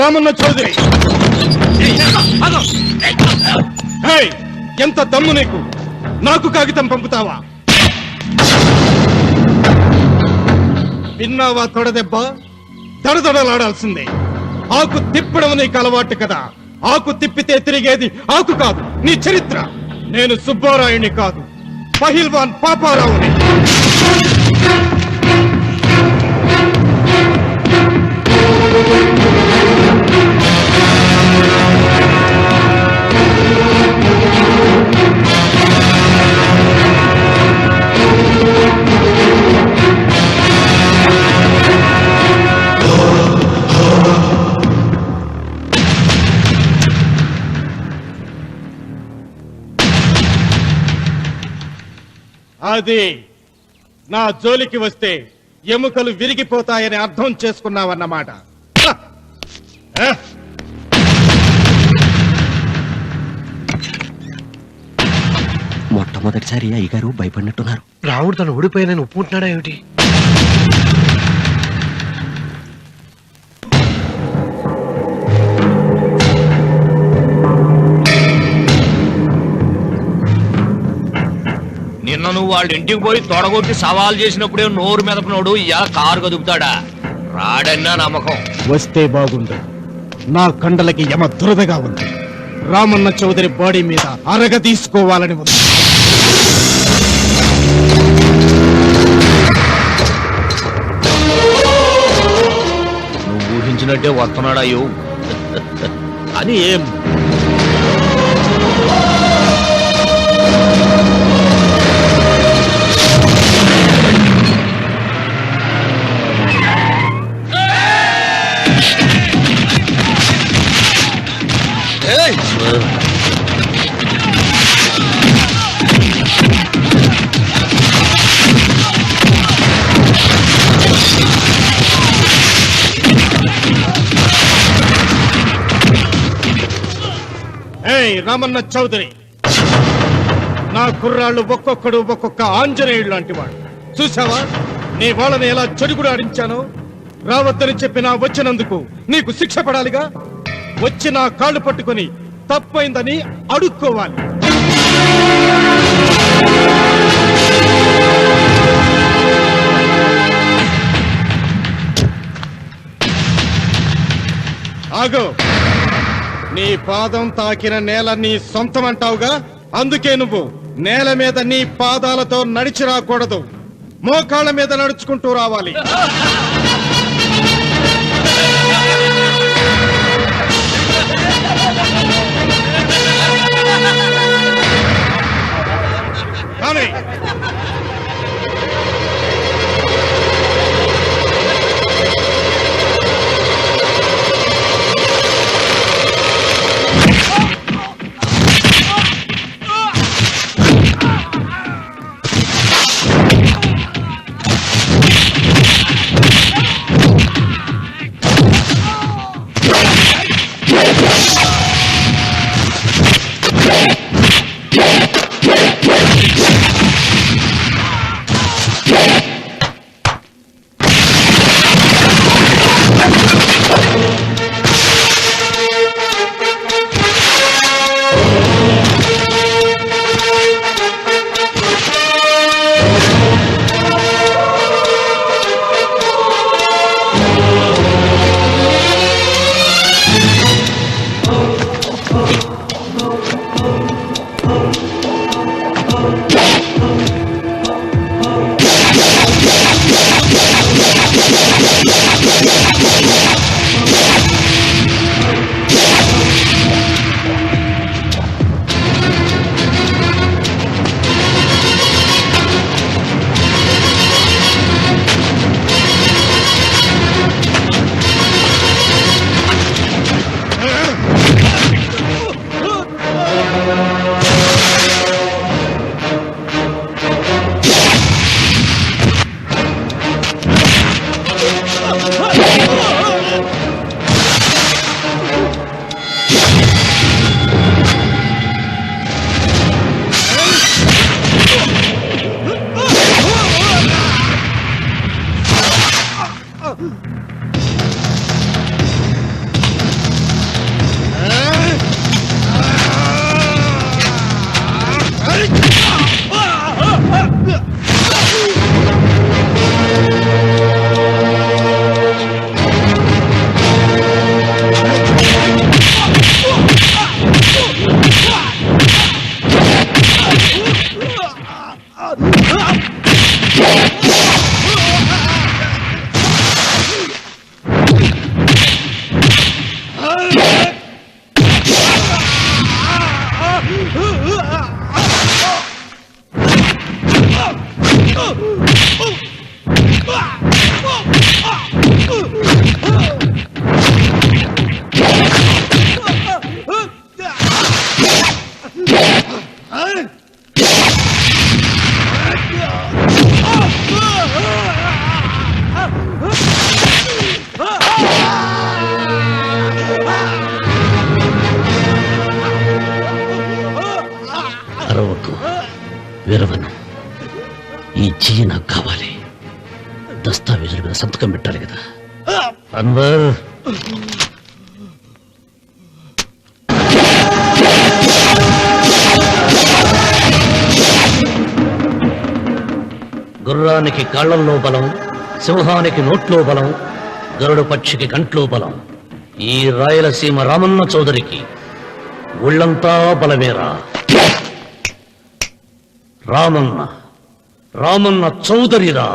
రామన్న చౌదరి, ఎంత దమ్ము నీకు? నాకు కాగితం పంపుతావా? విన్నావా తొడదెబ్బ? దడదడలాడాల్సిందే. ఆకు తిప్పడం నీకు అలవాటు కదా. ఆకు తిప్పితే తిరిగేది ఆకు కాదు, నీ చరిత్ర. నేను సుబ్బారాయుని కాదు, పహిల్వాన్ పాపారావుని. అది నా జోలికి వస్తే ఎముకలు విరిగిపోతాయని అర్థం చేసుకున్నావన్నమాట. మొట్టమొదటిసారి అయ్యగారు భయపడినట్టున్నారు. రావుడు తను ఓడిపోయానని ఒప్పుకుంటున్నాడా ఏమిటి? నిన్న నువ్వు వాళ్ళ ఇంటికి పోయి తొడగొట్టి సవాల్ చేసినప్పుడే నోరు మెదపనోడు ఇలా కారు కదుపుతాడా? రాడన్నా నమ్మకం. వస్తే బాగుండు. నా కండలకి యమ దురదగా ఉంది. రామన్న చౌదరి బాడీ మీద అరగ తీసుకోవాలని ఉంది. నువ్వు ఊహించినట్టే వస్తున్నాడాయో అని ఏం రామన్న చౌదరి, నా కుర్రాళ్ళు ఒక్కొక్కడు ఒక్కొక్క ఆంజనేయుడు లాంటి వాడు. చూసావా నీ వాళ్ళని ఎలా చెడుగుడు ఆడించానో? రావద్దని చెప్పినా వచ్చినందుకు నీకు శిక్ష పడాలిగా. వచ్చి నా కాళ్ళు పట్టుకుని తప్పైందని అడుక్కోవాలి. ఆగో, నీ పాదం తాకిన నేల నీ సొంతం అంటావుగా, అందుకే నువ్వు నేల మీద నీ పాదాలతో నడిచి రాకూడదు, మోకాళ్ళ మీద నడుచుకుంటూ రావాలి. కానీ వీరవన్, ఈ చెయ్యి నాకు కావాలి. దస్తావేజుల మీద సంతకం పెట్టాలి కదా. అన్వర్, గుర్రానికి కాళ్లల్లో బలం, సింహానికి నోట్లో బలం, గరుడు పక్షికి కంట్లో బలం. ఈ రాయలసీమ రామన్న చౌదరికి ఒళ్ళంతా బలమేరా. రామన్న చౌదరిరా.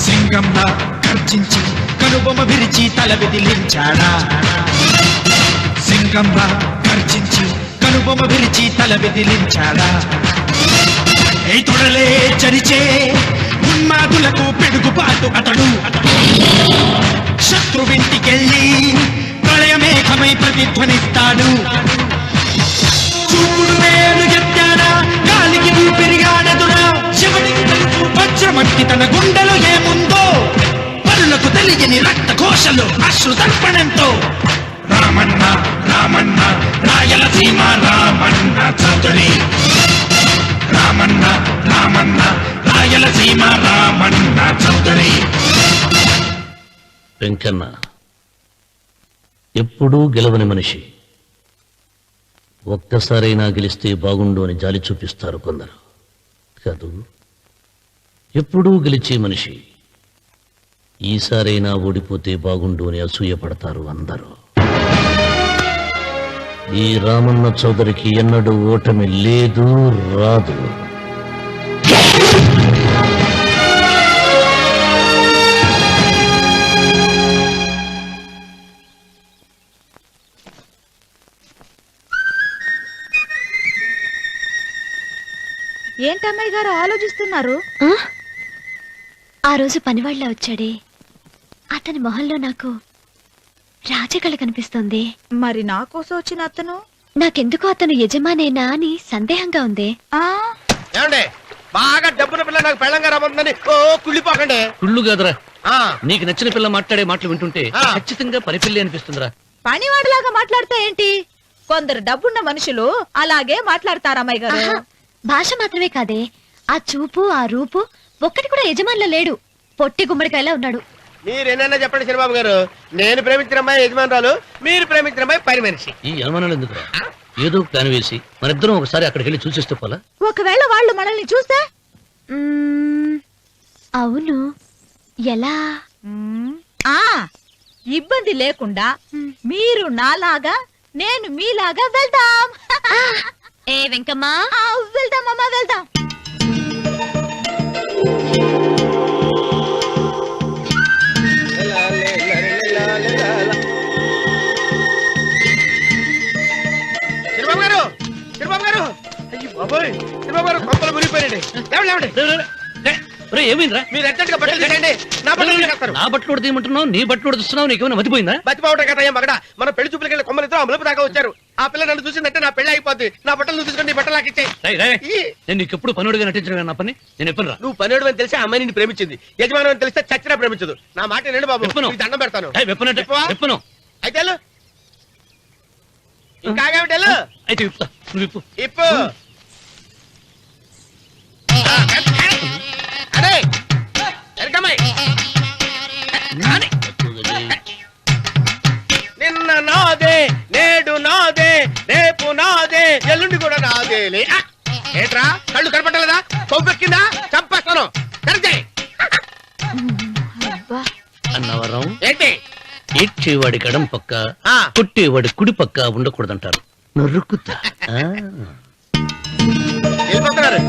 సింగంలా గర్జించి కనుబొమ్మ విరిచి తల బెదిలించాడా. సింగంలా గర్జించి కనుబొమ్మ విరిచి తల బెదిలించాడా. ఏ తొడలే చరిచే ఉన్మాదులకు పిడుగుపాటు అతడు. శత్రువింటికెళ్ళి ప్రళయమేఘమై ప్రతిధ్వనిస్తాడు. చూపుడు వేలు ఎత్తాడా, గాలికి ఊపిరిగాడదురా. శివుడికి తెలుసు వజ్రమట్టి తన గుండెలో ఏముందో. పరులకు తెలియని రక్త కోశలు అశ్రుతర్పణంతో. రామన్న రామన్న రాయలసీమ రామన్న చౌదరి. రామన్న రామన్న రాయలసీమ రామన్న చౌదరి. వెంకన్న ఎప్పుడూ గెలవని మనిషి. ఒక్కసారైనా గెలిస్తే బాగుండు అని జాలి చూపిస్తారు కొందరు. కాదు, ఎప్పుడూ గెలిచే మనిషి. ఈసారైనా ఓడిపోతే బాగుండు అని అసూయపడతారు అందరూ. ఈ రామన్న చౌదరికి ఎన్నడూ ఓటమి లేదు, రాదు. ఏంటమ్మాయి గారు ఆలోచిస్తున్నారు? ఆ రోజు పనివాళ్ళ వచ్చాడే, అతని మొహంలో నాకు రాజకళ కనిపిస్తోంది. మరి నా కోసం వచ్చిన అతను? నాకెందుకో అతను యజమానేనా అని సందేహంగా ఉంది. ఏమండి, బాగా డబ్బున పిల్ల నాకు పెళ్ళంగా రాబోతుందని ఓ కుళ్ళిపోకండి. కుళ్ళు కాదురా, నీకు నచ్చిన పిల్ల మాట్లాడే మాటలు వింటుంటే ఖచ్చితంగా పని పిల్లి అనిపిస్తుందిరా. పనివాడిలాగా మాట్లాడితే ఏంటి? కొందరు డబ్బున్న మనుషులు అలాగే మాట్లాడతారమ్మాయి గారు. భాష మాత్రమే కాదే, ఆ చూపు ఆ రూపు ఒక్కటి కూడా యజమానిలో లేడు. పొట్టి గుమ్మడికాయలా ఉన్నాడు. మీరేనన్నా చెప్పండి చంద్రబాబు గారు, నేను ప్రేమించిన అమ్మాయి యజమానురాలు, మీరు ప్రేమించిన అమ్మాయి పని మనిషి. ఈ అనుమానాలు ఎందుకురా? ఏదో ప్లాన్ వేసి మనిద్దరం ఒకసారి అక్కడికి వెళ్ళి చూసేస్తే పోలా? ఒకవేళ వాళ్ళు మనల్ని చూస్తే? అవును, ఎలా? ఇబ్బంది లేకుండా మీరు నాలాగా నేను మీలాగా వెళ్దాం. ఏ వెంకమ్మా, వెళ్దాం అమ్మా, వెళ్దాం. చంద్రబాబు గారు, చంద్రబాబు గారు, అయ్యో బాబోయ్, చంద్రబాబు గారు కొంపలు మునిగిపోయారండి. ఏమైందిరా? మీరు అర్జెంట్ గా బట్టలు తీసేయండి. నా బట్టలు తీసేస్తారు. నా బట్టలు ఉడతీయమంటున్నావు, నీ బట్టలు ఉడుతున్నావు, నీకేమైనా మతిపోయిందా? బతిపోవటం కదా మగడ. మన పెళ్లి చూపులకి వెళ్ళి కొమ్మలితో అమలుపు దాకా వచ్చారు. ఆ పిల్ల నన్ను చూసిందంటే నా పెళ్లి అయిపోద్ది. నా బట్టలు నువ్వు తీసుకొని నీ బట్టలు నాకు ఇచ్చేయి. నేను నీకు ఎప్పుడు పనుడిగా నటించడం నా పని. నేను ఎప్పుడు రా? నువ్వు పనుడు అని తెలిసి ఆ అమ్మాయి నిన్ను ప్రేమించింది. యజమాని అని తెలిస్తే చచ్చినా ప్రేమించదు. నా మాట నిండు బాబు, నీకు దండం పెడతాను. వెప్పను అయితే ఇంకాగేమిటి? అయితే ఇప్పుతా, నువ్వు ఇప్పు. ఇప్పు. అదే ఎరకమ్మాయి, నిన్న నాదే, నేడు నాదే, రేపు నాదే, ఎల్లుండి కూడా నాదేలే. ఏట్రా కళ్ళు కనపట్టలేదా? కొవ్వెక్కిందా? చంపేస్తాను. అన్నవరం ఏంటి? ఏడ్చేవాడి గడం పక్క, కొట్టేవాడి కుడి పక్క ఉండకూడదంటారు. నరుకుతా. వెళ్ళిపోతున్నారు.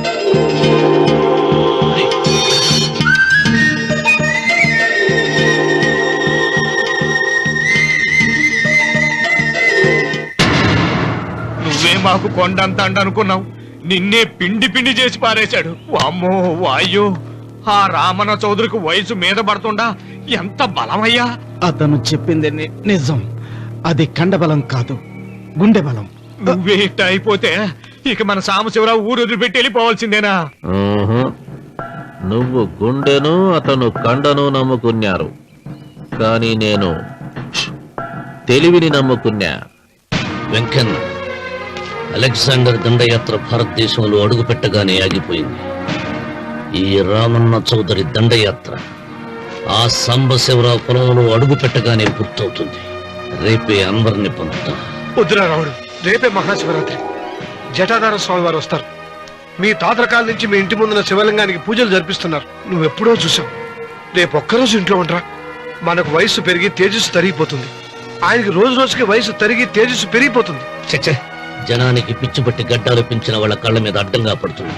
నువ్వే మాకు కొండంత అండ అనుకున్నావు, నిన్నే పిండి పిండి చేసి పారేశాడు. వామ్మో వాయో, ఆ రామన్న చౌదరికి వయసు మీద పడుతుండా ఎంత బలమయ్యా. అతను చెప్పింది నిజం. అది కండబలం కాదు, గుండె బలం. నువ్వే ఇట్ట అయిపోతే ఇక మన సాంబశివరావు ఊరు వదిలిపెట్టి వెళ్ళిపోవాల్సిందేనా? నువ్వు గుండెను అతను కండను నమ్ముకున్నారు, కానీ నేను తెలివిని నమ్ముకున్నా. వెంకన్న, అలెగ్జాండర్ దండయాత్ర భారతదేశంలో అడుగు పెట్టగానే ఆగిపోయింది. ఈ రామన్న చౌదరి దండయాత్ర ఆ సాంబశివరావు పొలంలో అడుగు పెట్టగానే పూర్తవుతుంది. రేపే అన్వర్ని పంపుతా. వద్దురా రావుడు, రేపే మహాశివరాత్రి. జటాధార స్వామి వారు వస్తారు. మీ తాతల కాలం నుంచి మీ ఇంటి ముందున్న శివలింగానికి పూజలు జరిపిస్తున్నారు. నువ్వెప్పుడో చూసావు. రేపు ఒక్కరోజు ఇంట్లో ఉండరా. మనకు వయసు పెరిగి తేజస్సు తరిగిపోతుంది. ఆయనకి రోజు రోజుకి వయసు తరిగి తేజస్సు పెరిగిపోతుంది. చచ్చే, జనానికి పిచ్చిపట్టి గడ్డాలు పెంచిన వాళ్ళ కళ్ళ మీద అడ్డంగా పడుతుంది.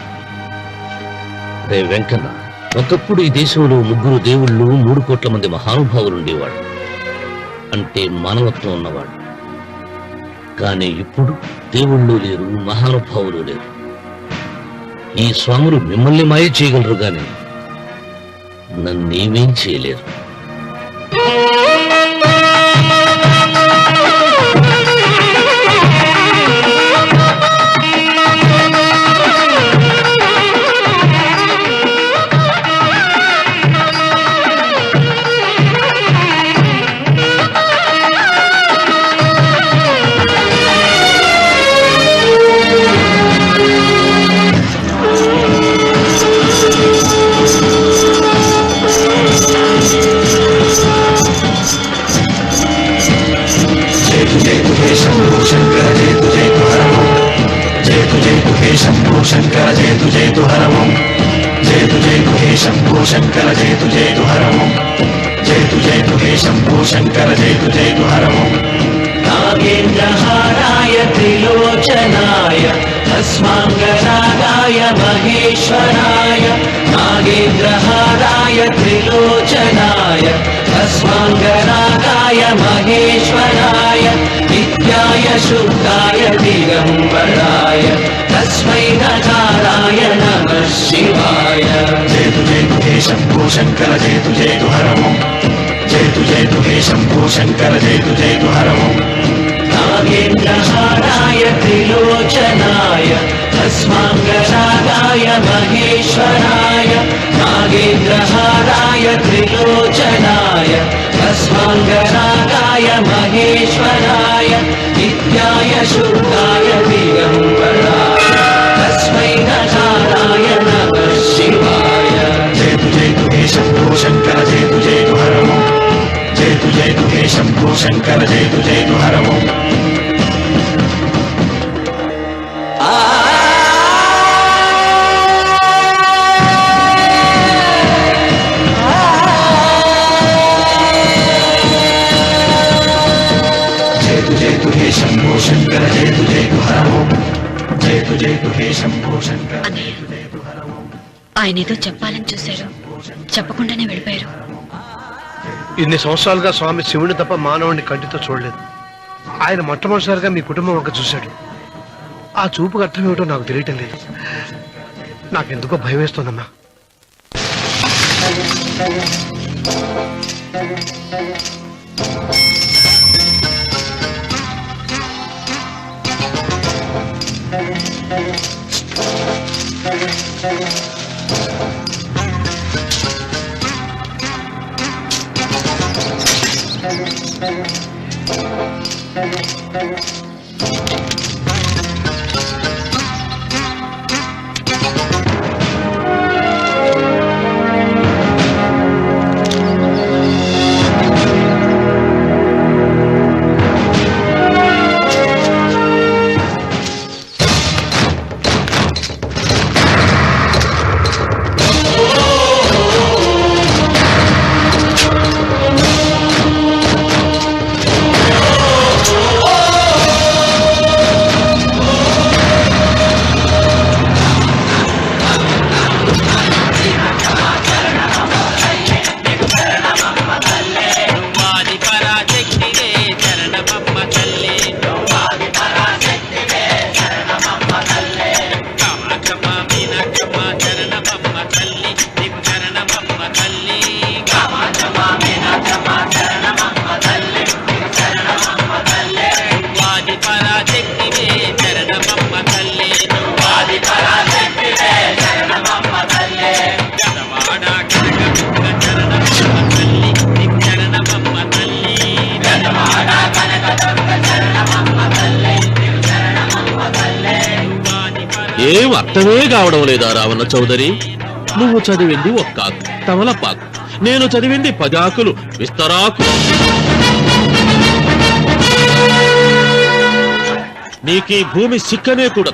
రే వెంకన్న, ఒకప్పుడు ఈ దేశంలో 3 దేవుళ్ళు 3 కోట్ల మంది మహానుభావులు ఉండేవాడు, అంటే మానవత్వం ఉన్నవాడు. కానీ ఇప్పుడు దేవుళ్ళు లేరు, మహానుభావులు లేరు. ఈ స్వాములు మిమ్మల్ని మాయ చేయగలరు, గాని నన్నేమేం చేయలేరు. నాగేంద్రహారాయ త్రిలోచనాయ తస్మాంగరాగాయ మహేశ్వరాయ నాగేంద్రహారాయ త్రిలోచనాయ తస్మాంగరాగాయ మహేశ్వరాయ నిత్యాయ శుద్ధాయ దిగంబరాయ తస్మై నకారాయ నమః శివాయ జయతు జయతు హే శంభో శంకర జయతు జయతు హరమో జయతు జయతు హే శంభో శంకర జయతు జయతు హరమో నాగేంద్రహారాయ త్రిలోచనాయ తస్మాంగరాగాయ మహేశ్వరాయ నాగేంద్రహారాయ త్రిలోచనాయ తస్మాంగరాగాయ మహేశ్వరాయ నిత్యాయ శుద్ధాయ దిగంబరాయ తస్మై నకారాయ నమః శివాయ జయతు జయతు హే శంభో శంకర జయతు జయతు హరమో జయతు జయతు హే శంభో శంకర జయతు జయతు హరమో జయతు జయతు హే శంభో శంకర జయతు జయతు హరమో జయతు జయతు హే శంభో శంకర జయతు జయతు హరమో. ఆయన ఏదో చెప్పాలని చూశారు, చెప్పకుండానే వెళ్ళిపోయారు. ఇన్ని సంవత్సరాలుగా స్వామి శివుని తప్ప మానవుడిని కంటితో చూడలేదు. ఆయన మొట్టమొదటిసారిగా మీ కుటుంబం వంక చూశాడు. ఆ చూపుకు అర్థం ఏమిటో నాకు తెలియటం లేదు. నాకెందుకో భయం వేస్తోందమ్మా. ఏం అర్థమే కావడం లేదా రావణ చౌదరి? నువ్వు చదివింది ఒక్కాకు తమలపాకు, నేను చదివింది 10 ఆకులు విస్తరాకు. నీకీ భూమి సిక్కనే కూడా,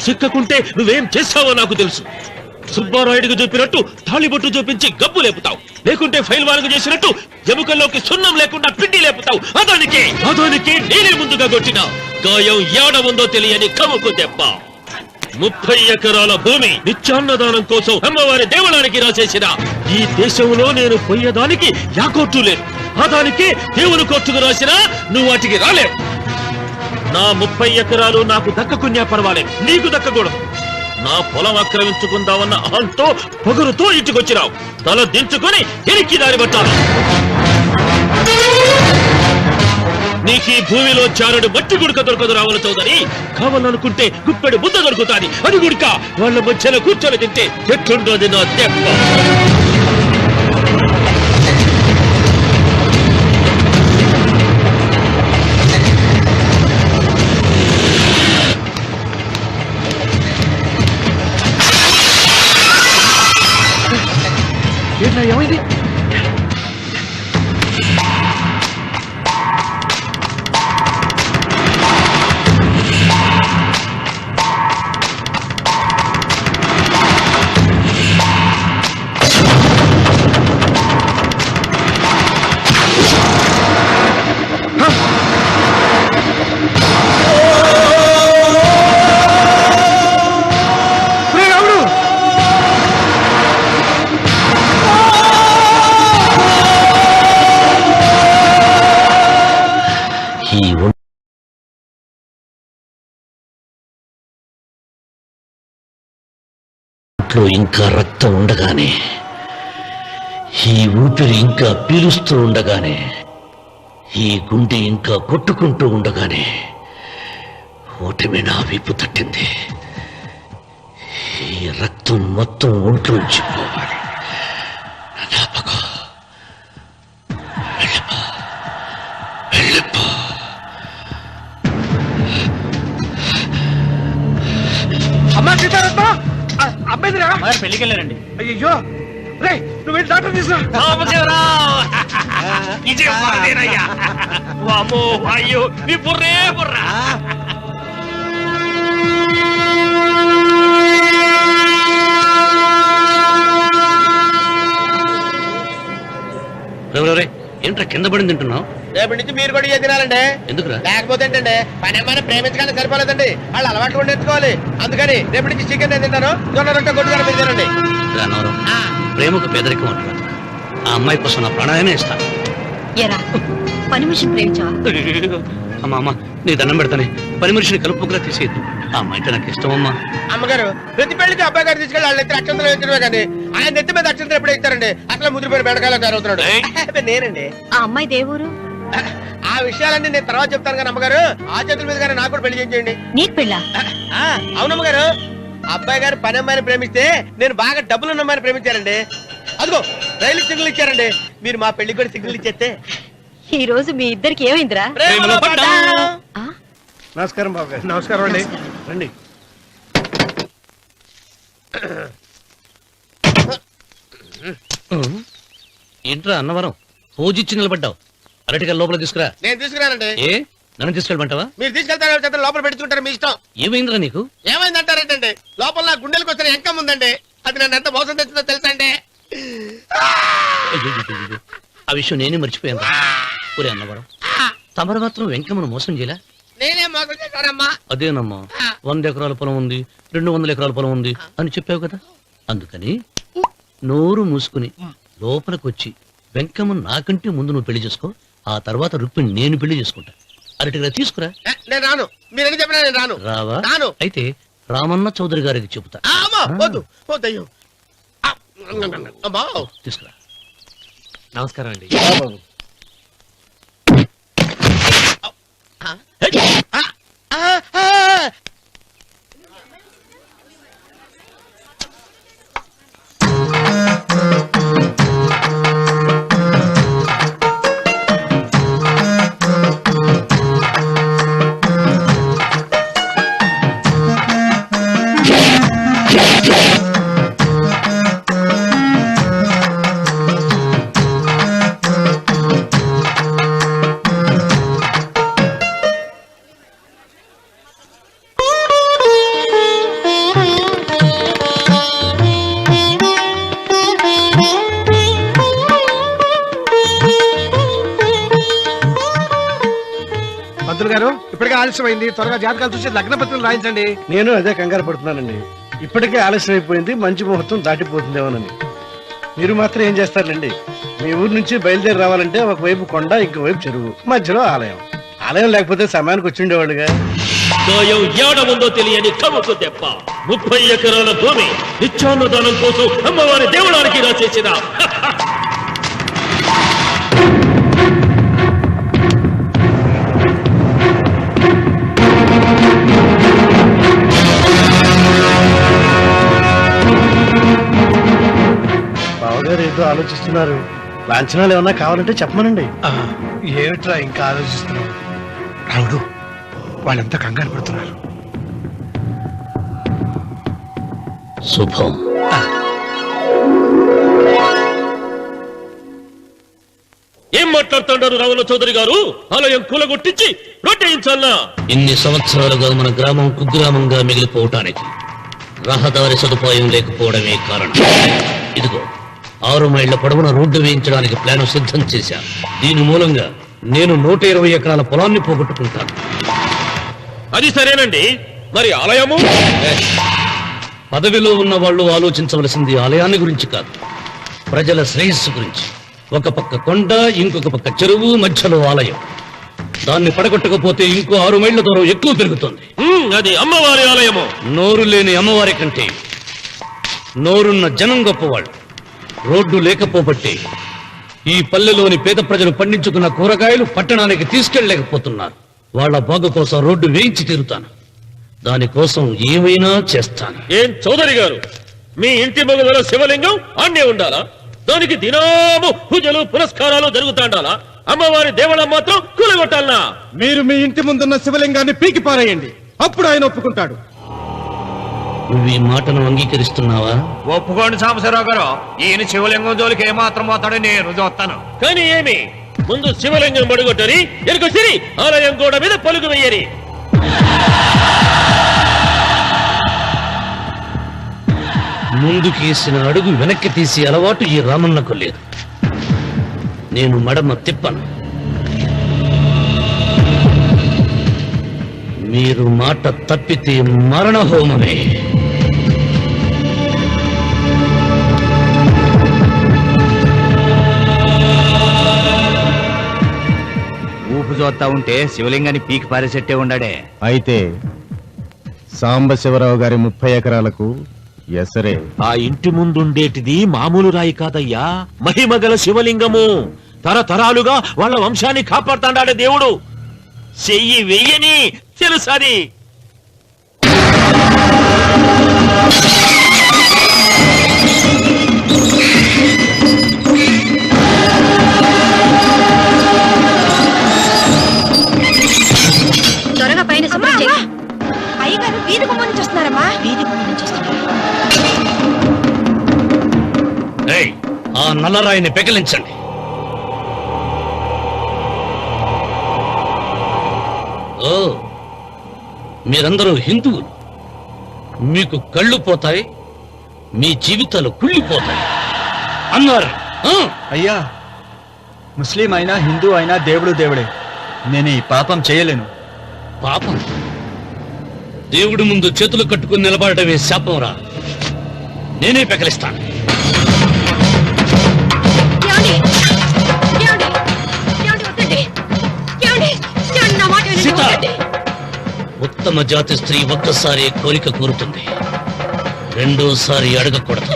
సిక్కకుంటే నువ్వేం చేస్తావో నాకు తెలుసు. సుబ్బారాయుడికి చూపినట్టు తాళిబొట్టు చూపించి గబ్బు లేపుతావు, లేకుంటే ఫైల్ వారికి చేసినట్టు ఎముకల్లోకి సున్నం లేకుండా పిండి లేపుతావు. అదానికి నేనే ముందుగా కొట్టిన గాయం ఏడ ఉందో తెలియని కముకు దెబ్బ. 30 ఎకరాల భూమి నిత్యాన్నదానం కోసం అమ్మవారి దేవాలయానికి రాసేసిన ఈ దేశంలో నేను పోయేదానికి యా కోర్టు లేదు. అదానికి దేవుని కోర్టుకు రాసినా నువ్వు వాటికి రాలేవు. నా 30 ఎకరాలు నాకు దక్కకున్నా పర్వాలేదు, నీకు దక్కకూడదు. నా పొలం ఆక్రమించుకుందామన్న అహంతో పొగరుతో ఇంటికొచ్చినావు. తల దించుకొని ఎనికి దారి పట్టాలి. నీకీ భూమిలో చారుడు మట్టి గుడక దొరకదు రావణ చౌదరి. కావాలనుకుంటే గుప్పెడు ముద్ద దొరుకుతాది, అది గుడక వాళ్ళ మధ్యలో కూర్చొని తింటే ఎట్లుండోది నా దెబ్బ. ఏమైంది? ఇంకా రక్తం ఉండగానే, ఈ ఊపిరి ఇంకా పీలుస్తూ ఉండగానే, ఈ గుండె ఇంకా కొట్టుకుంటూ ఉండగానే ఓటమి నా వీపు తట్టింది. ఈ రక్తం మొత్తం ఒంట్లోంచి పోవాలి. వెళ్ళిపో. అమ్మా సీతారత్న, అబ్బాయిరా పెళ్లికి వెళ్ళారండి. అయ్యో రే, నువ్వు వెళ్ళి డాక్టర్ తీసుకురా. అయ్యో నీ బుర్రే బుర్రా. ఏంట్రా కింద పడింది తింటున్నావు? రేపటి నుంచి మీరు కూడా ఇదే తినాలండి. ఎందుకురా? లేకపోతే ఏంటండి, పని ఏమైనా ప్రేమించగానే సరిపోలేదండి, వాళ్ళు అలవాటు కూడా నేర్చుకోవాలి. అందుకని రేపటి నుంచి చికెన్ నేను తింటాను, జొన్న రొట్టె కొట్టుకొని మీరు తినండి. ప్రేమకు పేదరికం అంటారు. ఆ అమ్మాయి కోసం నా ప్రాణాయనే ఇస్తాను. పని మనిషిని ప్రేమించావా? అమ్మ నీ దండం పెడతానే, పని మనిషిని కలుపుకులా తీసేయద్దు. ఆ అమ్మాయి అంటే నాకు ఇష్టం అమ్మా. అమ్మగారు ప్రతి పెళ్లికి అబ్బాయి గారు తీసుకెళ్ళి వాళ్ళ ఎత్తి అక్షంతలు వేయించడమే కానీ ఆయన నెత్తి మీద అక్షంతలు ఎప్పుడు ఇస్తారండి? అసలు ముద్రపోయిన బెడకాయలు తయారవుతున్నాడు. నేనండి. ఆ అమ్మాయి దేవురు. ఆ విషయాలన్నీ నేను తర్వాత చెప్తాను కానీ అమ్మగారు, ఆ చేతుల మీద గారు నాకు కూడా పెళ్లి చేయండి. నీకు పెళ్ళా? అవునమ్మగారు, అబ్బాయి గారు పని అమ్మాయిని ప్రేమిస్తే నేను బాగా డబ్బులున్న అమ్మాయిని ప్రేమించారండి. అదిగో రైలు సిగ్నల్ ఇచ్చారండి. మీరు మా పెళ్లికి కూడా సిగ్నల్ ఇచ్చేస్తే. ఈ రోజు మీ ఇద్దరికి ఏమైందిరా? నమస్కారం బాబు గారు. నమస్కారం అండి. రండి. ఏంట్రా అన్నవరం పూజిచ్చి నిలబడ్డావు? అరటిగా లోపల తీసుకురా. నేను తీసుకురానండి. ఏ నన్ను తీసుకెళ్ళమంటావా? మీరు తీసుకెళ్తారు, లోపల పెట్టుకుంటారు, మీ ఇష్టం. ఏమైందిరా నీకు? ఏమైందంటారేంటండి? లోపల నా గుండెలకు వచ్చిన ఎంకం ఉందండి, అది నన్ను ఎంత మోసం తెచ్చిందో తెలుసా అండి? ఆ విషయం నేనే మర్చిపోయాను. ఒరే అన్నవరం, తమరు మాత్రం వెంకమ్మను మోసం చేయలే? నేనే మోసం చేశానమ్మా. అదేనమ్మా, 100 ఎకరాల పొలం ఉంది, 200 ఎకరాల పొలం ఉంది అని చెప్పావు కదా. అందుకని నోరు మూసుకుని లోపలికి వచ్చి వెంకమ్మను నాకంటే ముందు నువ్వు పెళ్లి చేసుకో. ఆ తర్వాత రుక్మిణి నేను పెళ్లి చేసుకుంటా. అరటిగా తీసుకురా. నేను రాను. మీరని చెప్పినా నేను రాను. రావా? రాను. అయితే రామన్న చౌదరి గారికి చెబుతా. వద్దు వద్దయ్యో. తీసుకురా. నమస్కారం అండి. పంతులు గారు ఇప్పటికే ఆలస్యమైంది, త్వరగా జాతకాలు చూసి లగ్న పత్రికలు రాయించండి. నేను అదే కంగారు పడుతున్నానండి. ఇప్పటికే ఆలస్యం అయిపోయింది, మంచి ముహూర్తం దాటిపోతుందేమోనని. మీరు మాత్రం ఏం చేస్తారండి? మీ ఊరు నుంచి బయలుదేరి రావాలంటే ఒకవైపు కొండ, ఇంకోవైపు చెరువు, మధ్యలో ఆలయం. ఆలయం లేకపోతే సమయానికి వచ్చి ఉండేవాళ్ళుగా. గాయం ఏడముందో తెలియని కముకు దెబ్బ 30 ఎకరాల భూమి నిత్యాన్నదానం కోసం అమ్మవారి దేవడానికి రాసేసిన బావగారు ఏదో ఆలోచిస్తున్నారు. లాంఛనాలు ఏమన్నా కావాలంటే చెప్పమనండి. ఏమిట్రా ఇంకా ఆలోచిస్తున్నావు? రావుడు, వాళ్ళంతా కంగారు పడుతున్నారు. శుభం. ఏం మాట్లాడుతున్నారు రావుల చౌదరి గారు? ఆలయం కూలగొట్టించి రొట్టేయించాలనా? ఇన్ని సంవత్సరాలుగా మన గ్రామం కుగ్రామంగా మిగిలిపోవటానికి రహదారి సదుపాయం లేకపోవడమే కారణం. ఇదిగో 6 మైళ్ల పొడవున రోడ్డు వేయించడానికి ప్లాను సిద్ధం చేశా. దీని మూలంగా నేను 120 ఎకరాల పొలాన్ని పోగొట్టుకుంటాను. అది సరేనండి, మరి ఆలయము? పదవిలో ఉన్న వాళ్ళు ఆలోచించవలసింది ఆలయాన్ని గురించి కాదు, ప్రజల శ్రేయస్సు గురించి. ఒక పక్క కొండ, ఇంకొక పక్క చెరువు, మధ్యలో ఆలయం. దాన్ని పడగొట్టకపోతే ఇంకో 6 మైళ్ల దూరం ఎక్కువ పెరుగుతుంది. అది అమ్మవారి ఆలయము. నోరు లేని అమ్మవారి కంటే నోరున్న జనం గొప్పవాళ్ళు. రోడ్డు లేకపోబట్టే ఈ పల్లెలోని పేద ప్రజలు పండించుకున్న కూరగాయలు పట్టణానికి తీసుకెళ్లలేకపోతున్నారు. వాళ్ళ బాగు కోసం రోడ్డు వేయించి తీరుతాను. దానికోసం ఏమైనా చేస్తాను. ఏం చౌదరి గారు, మీ ఇంటి మొగల శివలింగం ఆన్నే ఉండాలా? దానికి దినాము పూజలు పురస్కారాలు జరుగుతాండాలా? అమ్మవారి దేవళం మాత్రం కూలగొట్టాలనా? మీరు మీ ఇంటి ముందున్న శివలింగాన్ని పీకి పారేయండి, అప్పుడు ఆయన ఒప్పుకుంటాడు. నువ్వు ఈ మాటను అంగీకరిస్తున్నావా? ఒప్పుకోండి సాంబశివరావు గారు, ఈయన శివలింగం జోలికి ఏమాత్రం పోతాడో నేను చూస్తాను. కానీ ఏమి, ముందు శివలింగం పడుగొట్టరి, ఎరుకొచ్చిరి ఆలయం గోడ మీద పలుగు వెయ్యరి. ముందుకేసిన అడుగు వెనక్కి తీసి అలవాటు ఈ రామన్నకు లేదు. నేను మడమ తిప్పను. మీరు మాట తప్పితే మరణ హోమమే. ఊపు చూస్తా ఉంటే శివలింగాన్ని పీకి పారేసెట్టే ఉండాడే. అయితే సాంబశివరావు గారి 30 ఎకరాలకు ఎసరే. ఆ ఇంటి ముందుండేటిది మామూలు రాయి కాదయ్యా, మహిమగల శివలింగము. తరతరాలుగా వాళ్ళ వంశాన్ని కాపాడుతాడే దేవుడు. చెయ్యి వెయ్యని తెలుసది. త్వరగా పైన శుభ్రం చెయ్యి. అయ్యగారు వీధి గుమ్మం నుంచి వస్తున్నారమ్మా. వీధి గుమ్మం నుంచి వస్తున్నారు. ఏయ్, ఆ నల్లరాయిని పెకిలించండి. ఓ, మీరందరూ హిందువులు. మీకు కళ్ళు పోతాయి, మీ జీవితాలు కుళ్ళిపోతాయి అన్నారు. అయ్యా, ముస్లిం అయినా హిందూ అయినా దేవుడు దేవుడే. నేను ఈ పాపం చేయలేను. పాపం? దేవుడి ముందు చేతులు కట్టుకుని నిలబడటమే శాపం రా. నేనే పెకలిస్తాను. ఉత్తమ జాతి స్త్రీ ఒక్కసారి కోరిక కోరుతుంది, రెండోసారి అడగకూడదు.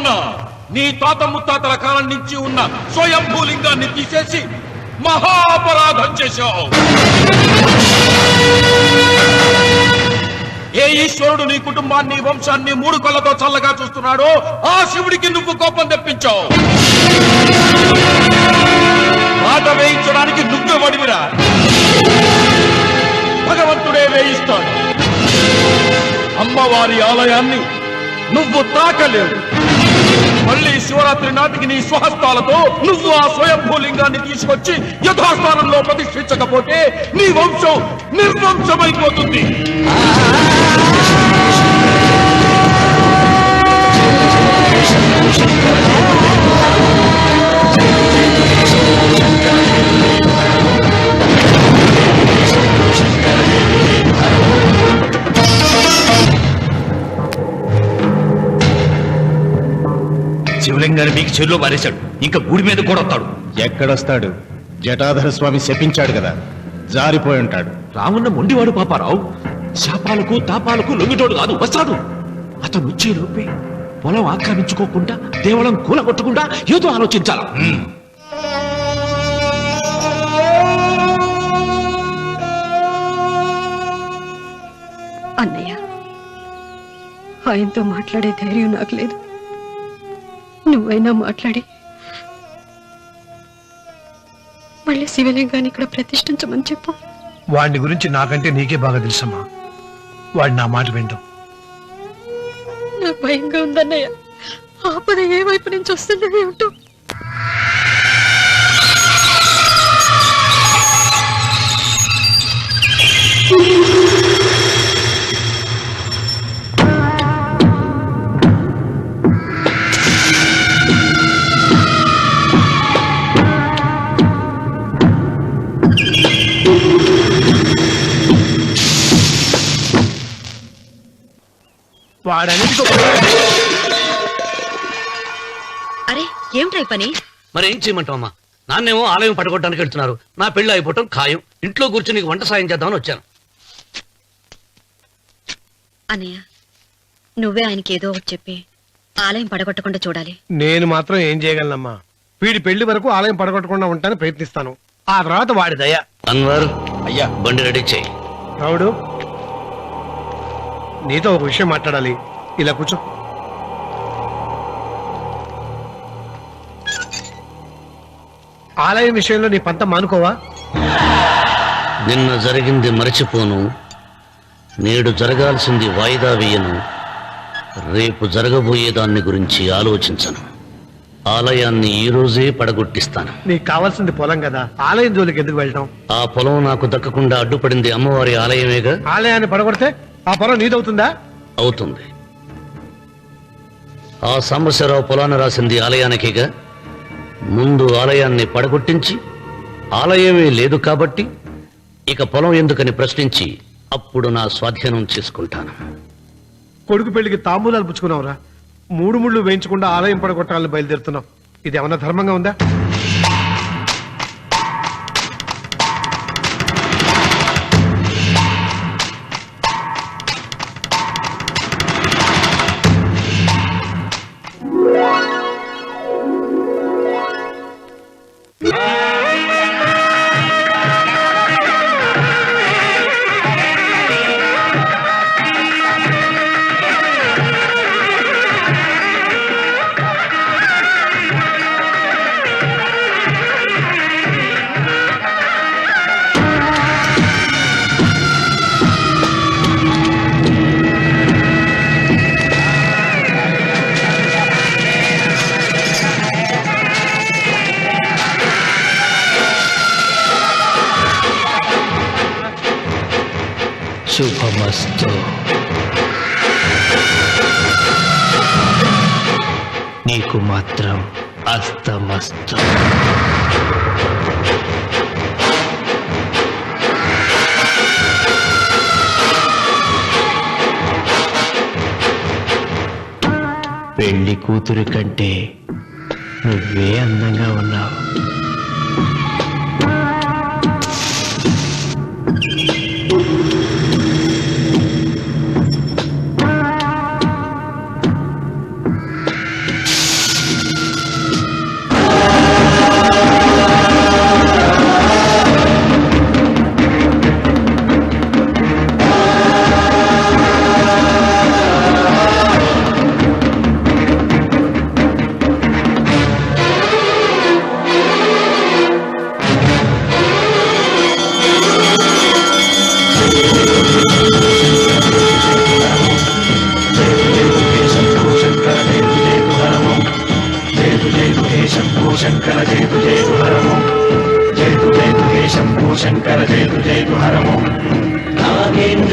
ఉన్న నీ తాత ముత్తాతల కాలం నుంచి ఉన్న స్వయంభూలింగాన్ని తీసేసి మహాపరాధం చేశావు. ఏ ఈశ్వరుడు నీ కుటుంబాన్ని వంశాన్ని 3 కళ్ళతో చల్లగా చూస్తున్నాడో ఆ శివుడికి నువ్వు కోపం తెప్పించావు. మాట వేయించడానికి నువ్వే వడివిరా, భగవంతుడే వేయిస్తాడు. అమ్మవారి ఆలయాన్ని నువ్వు తాకలేవు. మళ్ళీ శివరాత్రి నాటికి నీ స్వహస్తాలతో నువ్వు ఆ స్వయంభూలింగాన్ని తీసుకొచ్చి యథాస్థానంలో ప్రతిష్ఠించకపోతే నీ వంశం నిర్వంశమైపోతుంది. శివలింగాన్ని మీకు చెరులో పారేశాడు, ఇంకా గుడి మీద కూడా వస్తాడు. ఎక్కడొస్తాడు? జటాధర స్వామి శపించాడు కదా, జారిపోయి ఉంటాడు. రామన్న మొండివాడు పాపారావు. శాపాలకు తాపాలకు లొంగిటోడు కాదు, వస్తాడు. అతను వచ్చే లోపే పొలం ఆక్రమించుకోకుండా దేవళం కూలగొట్టకుండా ఏదో ఆలోచించాలా. అన్నయ్య, ఆయనతో మాట్లాడే ధైర్యం నాకు లేదు. నువ్వైనా మాట్లాడి మళ్ళీ శివలింగాన్ని ఇక్కడ ప్రతిష్ఠించమని చెప్పు. వాడిని గురించి నాకంటే నీకే బాగా తెలుసమ్మా. వాడు నా మాట వింటాం. నాకు భయంగా ఉందన్నయ్య. ఆపద ఏ వైపు నుంచి వస్తుందో ఏమిటో. అరే ఏమిటై పని? మరి ఏం చేయమంటావమ్మా? నాన్నేమో ఆలయం పడగొట్టడానికి వెళ్తున్నారు. నా పెళ్లి అయిపోవటం ఖాయం. ఇంట్లో కూర్చొని నీకు వంట సాయం చేద్దామని వచ్చాను. అన్నయ్య, నువ్వే ఆయనకి ఏదో ఒకటి చెప్పి ఆలయం పడగొట్టకుండా చూడాలి. నేను మాత్రం ఏం చేయగలనమ్మా? వీడి పెళ్లి వరకు ఆలయం పడగొట్టకుండా ఉంటాను ప్రయత్నిస్తాను. ఆ తర్వాత వాడి దయ. అన్వర్, అయ్యా బండి రెడీ చేయి. రావుడు, నీతో ఒక విషయం మాట్లాడాలి. ఇలా కూర్చో. ఆలయం విషయంలో నీ పంతం మానుకోవా? నిన్న జరిగింది మరచిపోను, నేడు జరగాల్సింది వాయిదా వేయను, రేపు జరగబోయే దాన్ని గురించి ఆలోచించను. ఆలయాన్ని ఈ రోజే పడగొట్టిస్తాను. నీకు కావాల్సింది పొలం కదా, ఆలయం జోలికి ఎందుకు వెళ్ళటం? ఆ పొలం నాకు దక్కకుండా అడ్డుపడింది అమ్మవారి ఆలయమేగా. ఆలయాన్ని పడగొడితే ఆ పొలం నీదవుతుందా? అవుతుంది. ఆ సాంబశివరావు పొలాన్ని రాసింది ఆలయానికేగా. ముందు ఆలయాన్ని పడగొట్టించి ఆలయమే లేదు కాబట్టి ఇక పొలం ఎందుకని ప్రశ్నించి అప్పుడు నా స్వాధీనం చేసుకుంటాను. కొడుకు పెళ్లికి తాంబూలాలు పుచ్చుకున్నావురా, 3 ముళ్ళు వేయించకుండా ఆలయం పడగొట్టాలని బయలుదేరుతున్నావు. ఇది ఏమన్నా ధర్మంగా ఉందా? శుభమస్తు. నీకు మాత్రం అస్తమస్తు. పెళ్లి కూతురు కంటే నువ్వే అందంగా ఉన్నావు.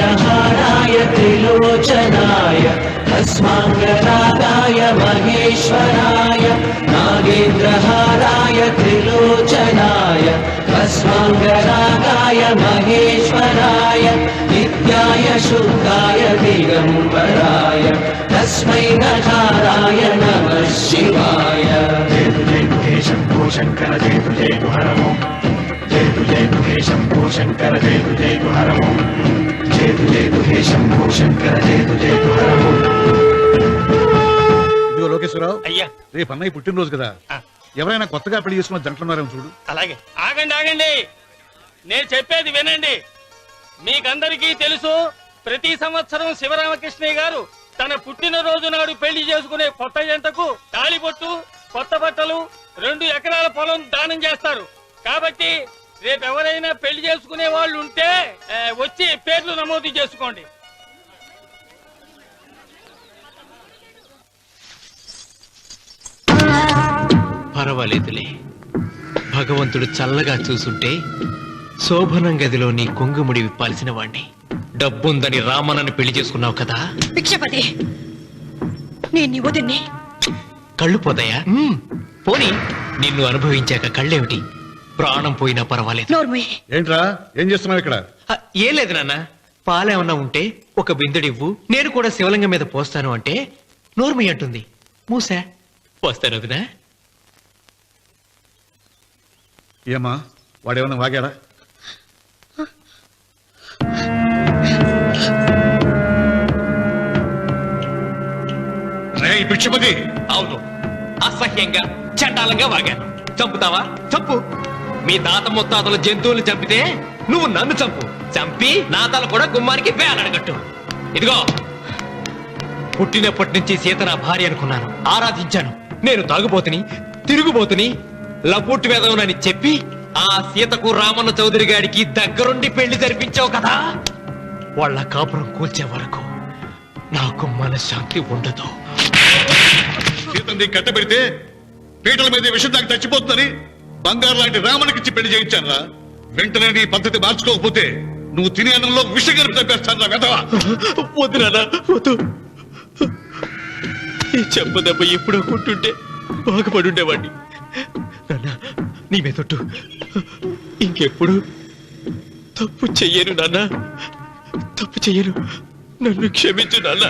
नागेन्द्रहाराय त्रिलोचनाय भस्माङ्गरागाय महेश्वराय नागेन्द्रहाराय त्रिलोचनाय भस्माङ्गरागाय महेश्वराय नित्याय शुद्धाय दिगम्बराय तस्मै नकाराय नमः शिवाय हे शम्भो शङ्कर जय हर ओम् जय हे शम्भो शङ्कर जय हर ओम् जय हे शम्भो शङ्कर जय हर ओम् ఇదిగో లోకేశ్వరరావు, అయ్యా రేపు అన్నయ్య పుట్టినరోజు కదా, ఎవరైనా కొత్తగా పెళ్లి చేసుకున్న జంటలున్నారేమో చూడు. అలాగే. ఆగండి నేను చెప్పేది వినండి. మీకందరికీ తెలుసు, ప్రతి సంవత్సరం శివరామకృష్ణయ్య గారు తన పుట్టినరోజు నాడు పెళ్లి చేసుకునే కొత్త జంటకు తాళిబొట్టు, కొత్త బట్టలు, 2 ఎకరాల పొలం దానం చేస్తారు. కాబట్టి రేపు ఎవరైనా పెళ్లి చేసుకునే వాళ్ళు ఉంటే వచ్చి పేర్లు నమోదు చేసుకోండి. పర్వాలేదులే, భగవంతుడు చల్లగా చూసుంటే శోభనం గదిలో నీ కొంగుముడి విప్పాల్సిన వాణ్ణి. డబ్బుందని రామన్నని పెళ్లి చేసుకున్నావు కదా. భిక్షపతి, నేను నీ వదిన్ని. కళ్ళు పోతాయా? పోనీ, నిన్ను అనుభవించాక కళ్ళేమిటి, ప్రాణం పోయినా పర్వాలేదు. ఏంట్రా, ఏం చేస్తున్నావు ఇక్కడ? ఏం లేదు నాన్న, పాలేమన్నా ఉంటే ఒక బిందుడివ్వు, నేను కూడా శివలింగం మీద పోస్తాను అంటే నోర్మి అంటుంది. మూసా పోస్తాను వదినా. ఏమా, వాడేమన్నా వాగాడా? పిచ్చిపతి, అవును, అసహ్యంగా చండాలంగా వాగాను. చంపుతావా? చంపు. మీ తాత ముత్తాతలు జంతువులు చంపితే నువ్వు నన్ను చంపు. చంపి నా తల కూడా గుమ్మానికి వేలాడగట్టు. ఇదిగో, పుట్టినప్పటి నుంచి సీత నా భార్య అనుకున్నాను, ఆరాధించాను. నేను తాగుబోతుని, తిరుగుబోతుని, లపుట్టు వేదవునని చెప్పి ఆ సీతకు రామన్న చౌదరి గారికి దగ్గరుండి పెళ్లి జరిపించావు కదా. వాళ్ళ కాపురం కూల్చే వరకు నాకు మనశ్శాంతి ఉండదు. సీతని కట్టబెడితే పీటల మీద విషం దాకా చచ్చిపోతుందని బంగారు లాంటి రామునికిచ్చి పెళ్లి చేయించాను రా. వెంటనే నీ పద్ధతి మార్చుకోకపోతే నువ్వు తినే అన్నంలో విషం కలిపి తప్పేస్తాను రా వెధవా. వద్దు నాన్న, వద్దు. ఈ చెంప దెబ్బ ఎప్పుడో కొట్టుంటే బాగుపడుండేవాడిని. నాన్న, నీ మీదొట్టు, ఇంకెప్పుడు తప్పు చెయ్యను నాన్న, తప్పు చెయ్యను. నన్ను క్షమించు నాన్న.